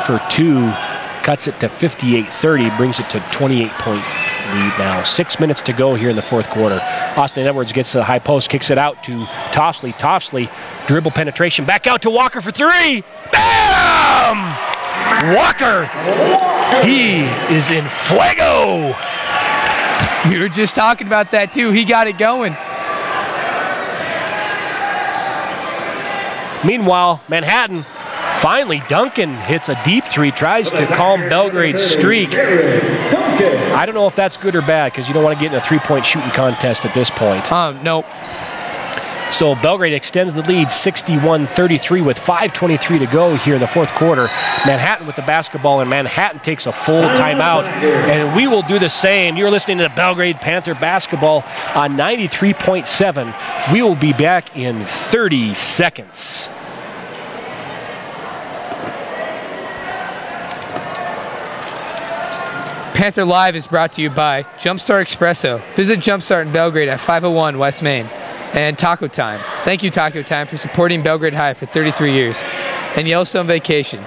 for two, cuts it to 58-30, brings it to 28-point lead now. 6 minutes to go here in the fourth quarter. Austin Edwards gets to the high post, kicks it out to Topsley. Topsley, dribble penetration, back out to Walker for three. Bam! Walker, he is in fuego. We were just talking about that too. He got it going. Meanwhile, Manhattan, finally Duncan hits a deep three, tries to calm Belgrade's streak. I don't know if that's good or bad, because you don't want to get in a three-point shooting contest at this point. Nope. So Belgrade extends the lead 61-33 with 5:23 to go here in the fourth quarter. Manhattan with the basketball, and Manhattan takes a full timeout. And we will do the same. You're listening to Belgrade Panther basketball on 93.7. We will be back in 30 seconds. Panther Live is brought to you by Jumpstart Espresso. Visit Jumpstart in Belgrade at 501 West Main. And Taco Time. Thank you, Taco Time, for supporting Belgrade High for 33 years. And Yellowstone Vacation.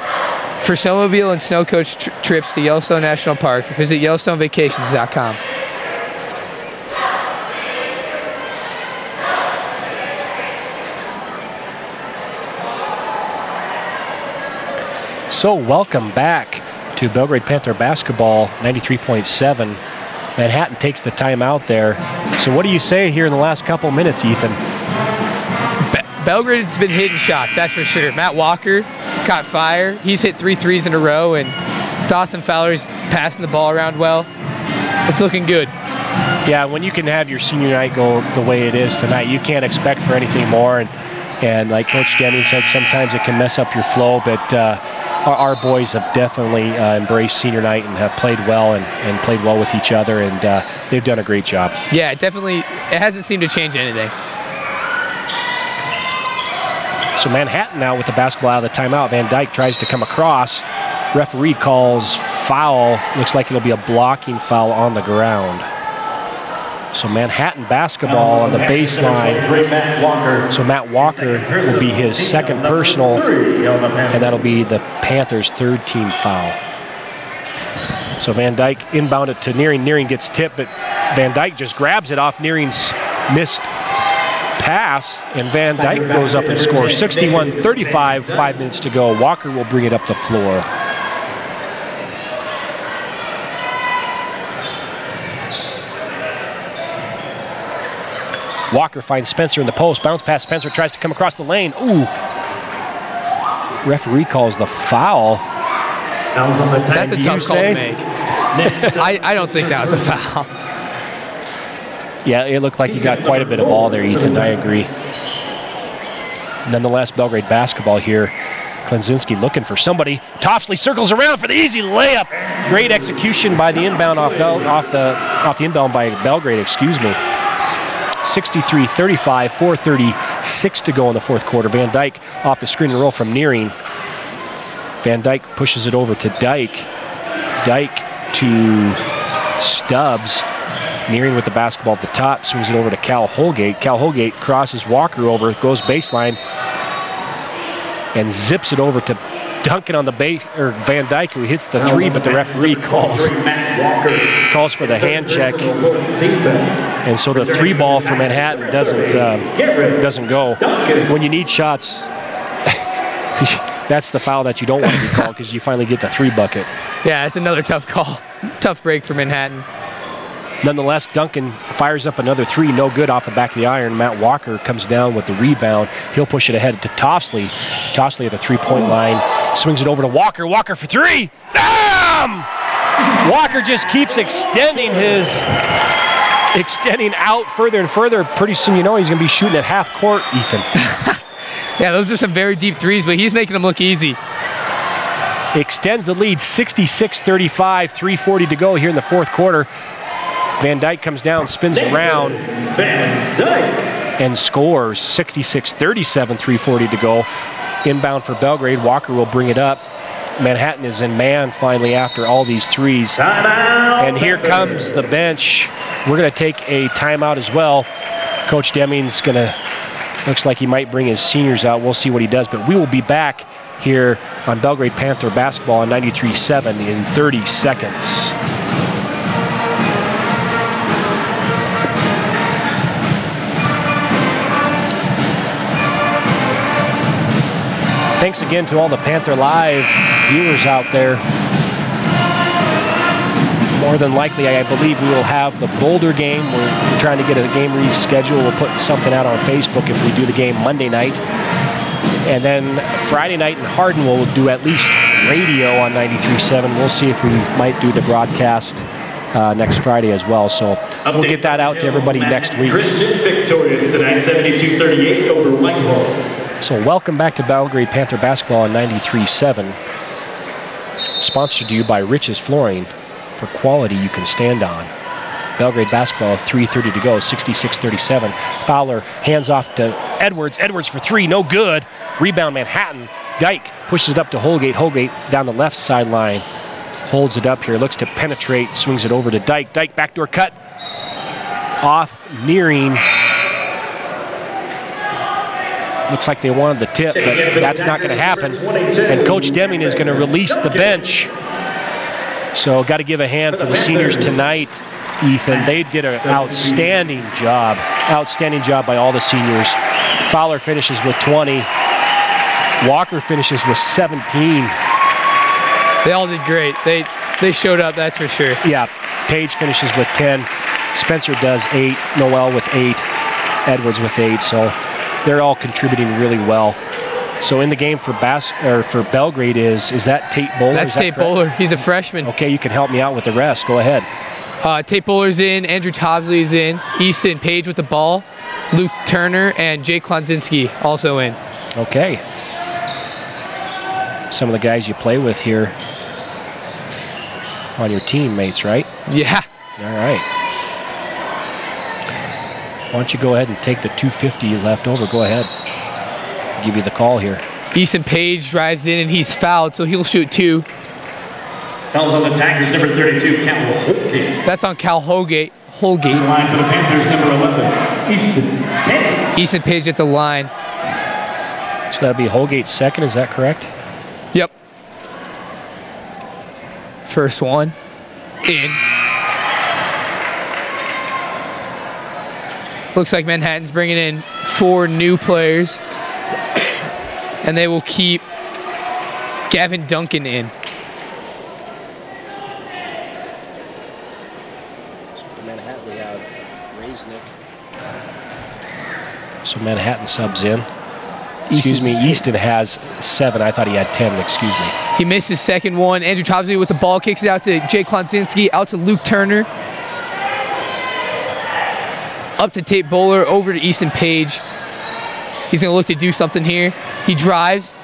For snowmobile and snow coach trips to Yellowstone National Park, visit YellowstoneVacations.com. So welcome back to Belgrade Panther basketball, 93.7. Manhattan takes the timeout there. So what do you say here in the last couple minutes, Ethan? Belgrade's been hitting shots, that's for sure. Matt Walker caught fire. He's hit 3 threes in a row, and Dawson Fowler's passing the ball around well. It's looking good. Yeah, when you can have your senior night go the way it is tonight, you can't expect for anything more. And like Coach Deming said, sometimes it can mess up your flow, but our boys have definitely embraced senior night and have played well and played well with each other, and they've done a great job. Yeah, it hasn't seemed to change anything. So Manhattan now with the basketball out of the timeout. Van Dyke tries to come across. Referee calls foul. Looks like it'll be a blocking foul on the ground. So Manhattan basketball on the baseline. So Matt Walker will be his second personal, and that'll be the Panthers' third team foul. So Van Dyke inbounded to Nearing. Nearing gets tipped, but Van Dyke just grabs it off Nearing's missed pass, and Van Dyke goes up and scores 61-35, 5 minutes to go. Walker will bring it up the floor. Walker finds Spencer in the post. Bounce pass. Spencer tries to come across the lane. Ooh. Referee calls the foul. That's a tough call to make. I don't think that was a foul. Yeah, it looked like you got quite a bit of ball there, Ethan. I agree. Nonetheless, Belgrade basketball here. Klenzinski looking for somebody. Toffsley circles around for the easy layup. Great execution by the inbound off the inbound by Belgrade, excuse me. 63-35, 4:36 to go in the fourth quarter. Van Dyke off the screen and roll from Nearing. Van Dyke pushes it over to Dyke. Dyke to Stubbs. Nearing with the basketball at the top, swings it over to Cal Holgate. Cal Holgate crosses Walker over, goes baseline, and zips it over to Duncan on the base, or Van Dyke, who hits the three, but the referee calls for the hand check, and so the three ball for Manhattan doesn't go. When you need shots, that's the foul that you don't want to be called because you finally get the three bucket. Yeah, that's another tough call. Tough break for Manhattan. Nonetheless, Duncan fires up another three, no good off the back of the iron. Matt Walker comes down with the rebound. He'll push it ahead to Toffsley. Toffsley at the three-point line, swings it over to Walker. Walker for three. Bam! Walker just keeps extending out further and further. Pretty soon, you know, he's going to be shooting at half court, Ethan. Yeah, those are some very deep threes, but he's making them look easy. Extends the lead, 66-35, 3:40 to go here in the fourth quarter. Van Dyke comes down, spins around, and scores 66-37, 3:40 to go. Inbound for Belgrade. Walker will bring it up. Manhattan is in man finally after all these threes. And here comes the bench. We're going to take a timeout as well. Coach Deming's going to, looks like he might bring his seniors out. We'll see what he does, but we will be back here on Belgrade Panther basketball on 93.7 in 30 seconds. Thanks again to all the Panther Live viewers out there. More than likely, I believe we will have the Boulder game. We're trying to get a game rescheduled. We'll put something out on Facebook if we do the game Monday night. And then Friday night in Hardin, we'll do at least radio on 93.7. We'll see if we might do the broadcast next Friday as well. So we'll get that out to everybody next week. Christian victorious tonight, 72-38 over Whitehall. So welcome back to Belgrade Panther basketball on 93.7. Sponsored to you by Rich's Flooring, for quality you can stand on. Belgrade basketball, 3:30 to go, 66-37. Fowler hands off to Edwards. Edwards for three, no good. Rebound Manhattan. Dyke pushes it up to Holgate. Holgate down the left sideline. Holds it up here, looks to penetrate, swings it over to Dyke. Dyke backdoor cut. Off Nearing. Looks like they wanted the tip, but that's not going to happen. And Coach Deming is going to release the bench. So got to give a hand for the seniors tonight, Ethan. They did an outstanding job. Outstanding job by all the seniors. Fowler finishes with 20. Walker finishes with 17. They all did great. They showed up, that's for sure. Yeah, Page finishes with 10. Spencer does 8. Noel with 8. Edwards with 8. So they're all contributing really well. So in the game for Belgrade is that Tate Bowler? That's Tate Bowler. He's a freshman. Okay, you can help me out with the rest. Go ahead. Tate Bowler's in. Andrew Tobsley's in. Easton Page with the ball. Luke Turner and Jay Klonzinski also in. Okay. Some of the guys you play with here on your teammates, right? Yeah. All right. Why don't you go ahead and take the 250 left over. Go ahead. give you the call here. Easton Page drives in and he's fouled, so he'll shoot 2. Fouls on the Tigers, number 32, Cal Holgate. That's on Cal Holgate. On the line for the Panthers, number 11, Easton Page. Easton Page at the line. So that'd be Holgate's second, is that correct? Yep. First one. In. Looks like Manhattan's bringing in 4 new players. And they will keep Gavin Duncan in. So Manhattan subs in. Excuse me, Easton has 7. I thought he had 10, excuse me. He missed his second one. Andrew Topsley with the ball, kicks it out to Jay Klonzinski, out to Luke Turner. Up to Tate Bowler, over to Easton Page. He's gonna look to do something here. He drives,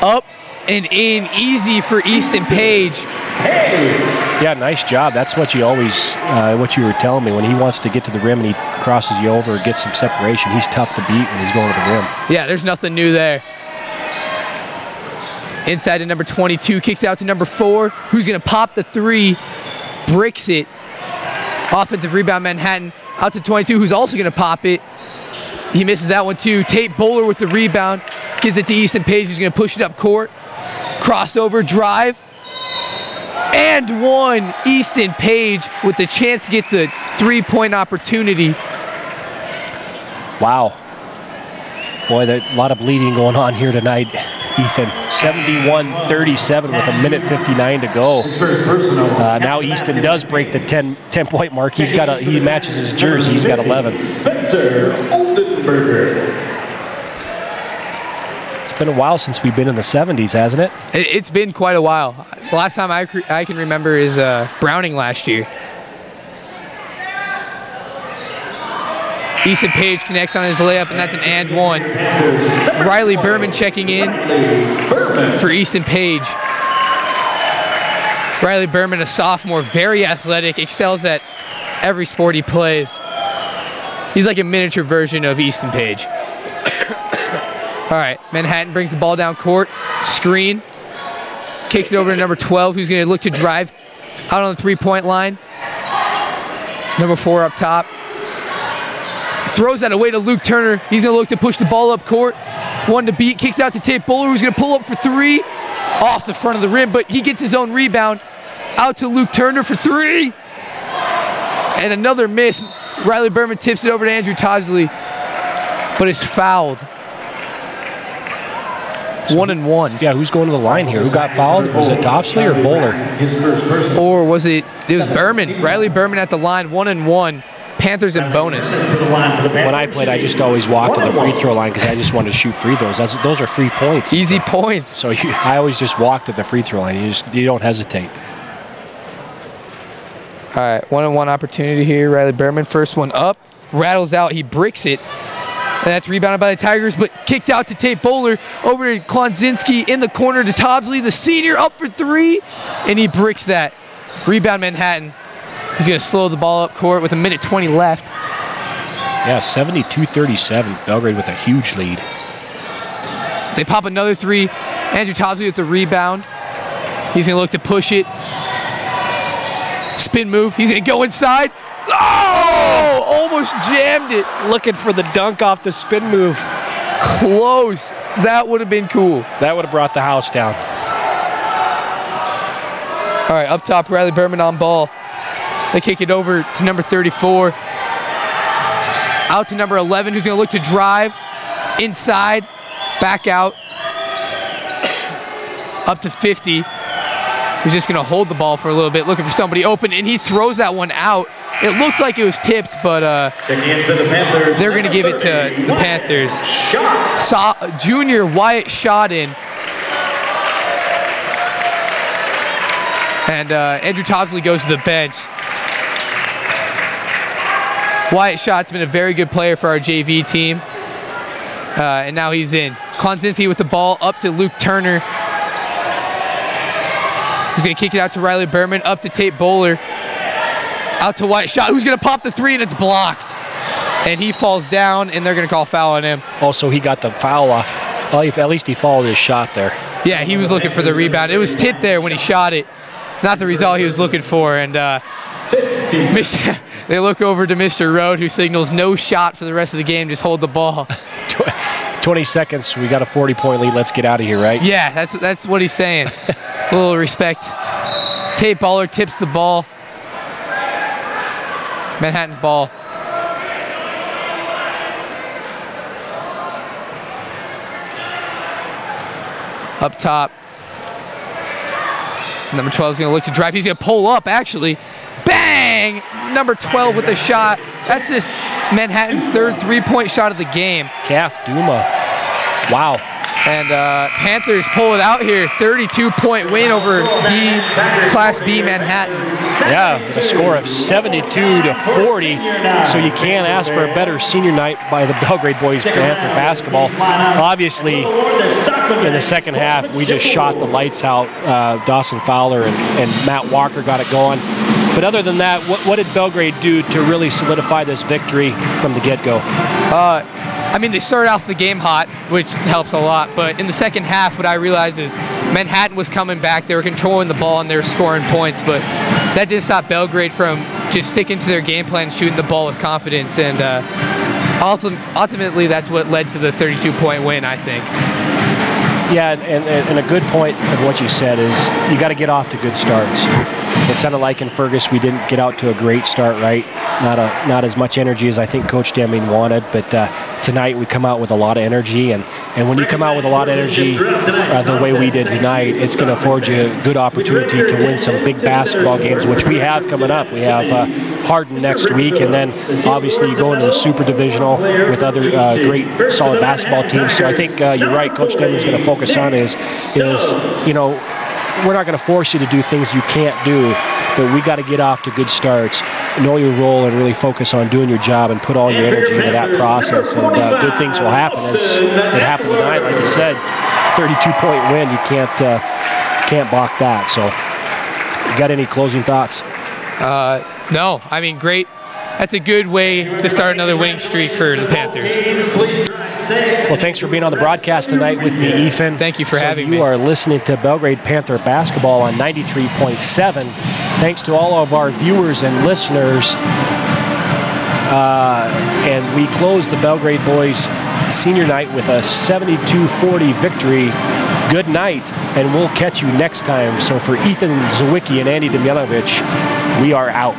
up and in, easy for Easton Page. Hey! Yeah, nice job. That's what you always, what you were telling me. When he wants to get to the rim and he crosses you over, gets some separation, he's tough to beat when he's going to the rim. Yeah, there's nothing new there. Inside to number 22, kicks out to number 4, who's gonna pop the 3, bricks it. Offensive rebound, Manhattan, out to 22, who's also gonna pop it. He misses that one too. Tate Bowler with the rebound, gives it to Easton Page, who's gonna push it up court. Crossover, drive, and 1. Easton Page with the chance to get the 3-point opportunity. Wow. Boy, a lot of bleeding going on here tonight, Ethan. 71-37 with 1:59 to go. His first personal. Now Easton does break the 10-point mark. He matches his jersey. He's got 11. Spencer Oldenburger. It's been a while since we've been in the 70s, hasn't it? It's been quite a while. The last time I can remember is Browning last year. Easton Page connects on his layup, and that's an and 1. Riley Berman checking in for Easton Page. Riley Berman, a sophomore, very athletic, excels at every sport he plays. He's like a miniature version of Easton Page. All right, Manhattan brings the ball down court, screen, kicks it over to number 12, who's gonna look to drive out on the 3-point line. Number 4 up top. Throws that away to Luke Turner. He's gonna look to push the ball up court. 1 to beat, kicks out to Tate Bowler, who's gonna pull up for 3. Off the front of the rim, but he gets his own rebound. Out to Luke Turner for 3. And another miss. Riley Berman tips it over to Andrew Tosley, but is fouled. 1 and 1. Yeah, who's going to the line here? Who got fouled? Was it Topsley or Bowler? Or was it was Berman. Riley Berman at the line, 1 and 1. Panthers in bonus. When I played, I just always walked to the free throw line because I just wanted to shoot free throws. Those are free points. Easy points. So I always just walked to the free throw line. You don't hesitate. All right, 1-on-1 opportunity here. Riley Berman, first one up, rattles out, he bricks it. And that's rebounded by the Tigers, but kicked out to Tate Bowler, over to Klonzinski in the corner to Topsley, the senior, up for 3, and he bricks that. Rebound Manhattan. He's gonna slow the ball up court with 1:20 left. Yeah, 72-37, Belgrade with a huge lead. They pop another 3. Andrew Topsley with the rebound. He's gonna look to push it. Spin move, he's gonna go inside. Oh, almost jammed it. Looking for the dunk off the spin move. Close, that would have been cool. That would have brought the house down. All right, up top, Riley Berman on ball. They kick it over to number 34. Out to number 11, who's gonna look to drive. Inside, back out. Up to 50. He's just gonna hold the ball for a little bit, looking for somebody open, and he throws that one out. It looked like it was tipped, but they're gonna give it to the Panthers. Junior Wyatt shot in. And Andrew Topsley goes to the bench. Wyatt Schott's been a very good player for our JV team. And now he's in. Klonzinski with the ball up to Luke Turner. He's gonna kick it out to Riley Berman, up to Tate Bowler. Out to Wyatt Schott, who's gonna pop the 3, and it's blocked. And he falls down, and they're gonna call foul on him. Also, he got the foul off Well, at least he followed his shot there. Yeah, he was looking for the rebound. It was tipped there when he shot it. Not the result he was looking for. And they look over to Mr. Road, who signals no shot for the rest of the game. Just hold the ball. 20 seconds. We got a 40-point lead. Let's get out of here, right? Yeah, that's what he's saying. A little respect. Tate Baller tips the ball. Manhattan's ball. Up top. Number 12 is going to look to drive. He's going to pull up, actually. Bang! Number 12 with the shot. That's just Manhattan's third three-point shot of the game. Kath Duma. Wow. And Panthers pull it out here. 32-point win over Class B Manhattan. Yeah, with a score of 72-40. So you can't ask for a better senior night by the Belgrade boys Panther basketball. Obviously, in the second half, we just shot the lights out. Dawson Fowler and Matt Walker got it going. But other than that, what did Belgrade do to really solidify this victory from the get-go? I mean, they started off the game hot, which helps a lot. But in the second half, what I realized is Manhattan was coming back. They were controlling the ball and they were scoring points. But that didn't stop Belgrade from just sticking to their game plan, shooting the ball with confidence. And ultimately, that's what led to the 32-point win, I think. Yeah, and a good point of what you said is you got to get off to good starts. It sounded like in Fergus we didn't get out to a great start, right? Not as much energy as I think Coach Deming wanted, but tonight we come out with a lot of energy, and when you come out with a lot of energy the way we did tonight, it's going to afford you a good opportunity to win some big basketball games, which we have coming up. We have Hardin next week, and then obviously you go into the Super Divisional with other great, solid basketball teams. So I think you're right. Coach Deming's going to focus on is you know, we're not going to force you to do things you can't do, but we got to get off to good starts, know your role, and really focus on doing your job and put all your energy into that process. And good things will happen, as it happened tonight. Like you said, 32-point win. You can't balk that. So, you got any closing thoughts? No, I mean, great. That's a good way to start another winning streak for the Panthers. Well, thanks for being on the broadcast tonight with me, Ethan. Thank you for having me. You are listening to Belgrade Panther basketball on 93.7. Thanks to all of our viewers and listeners. And we close the Belgrade boys senior night with a 72-40 victory. Good night, and we'll catch you next time. So for Ethan Zawicki and Andy Demjanovic, we are out.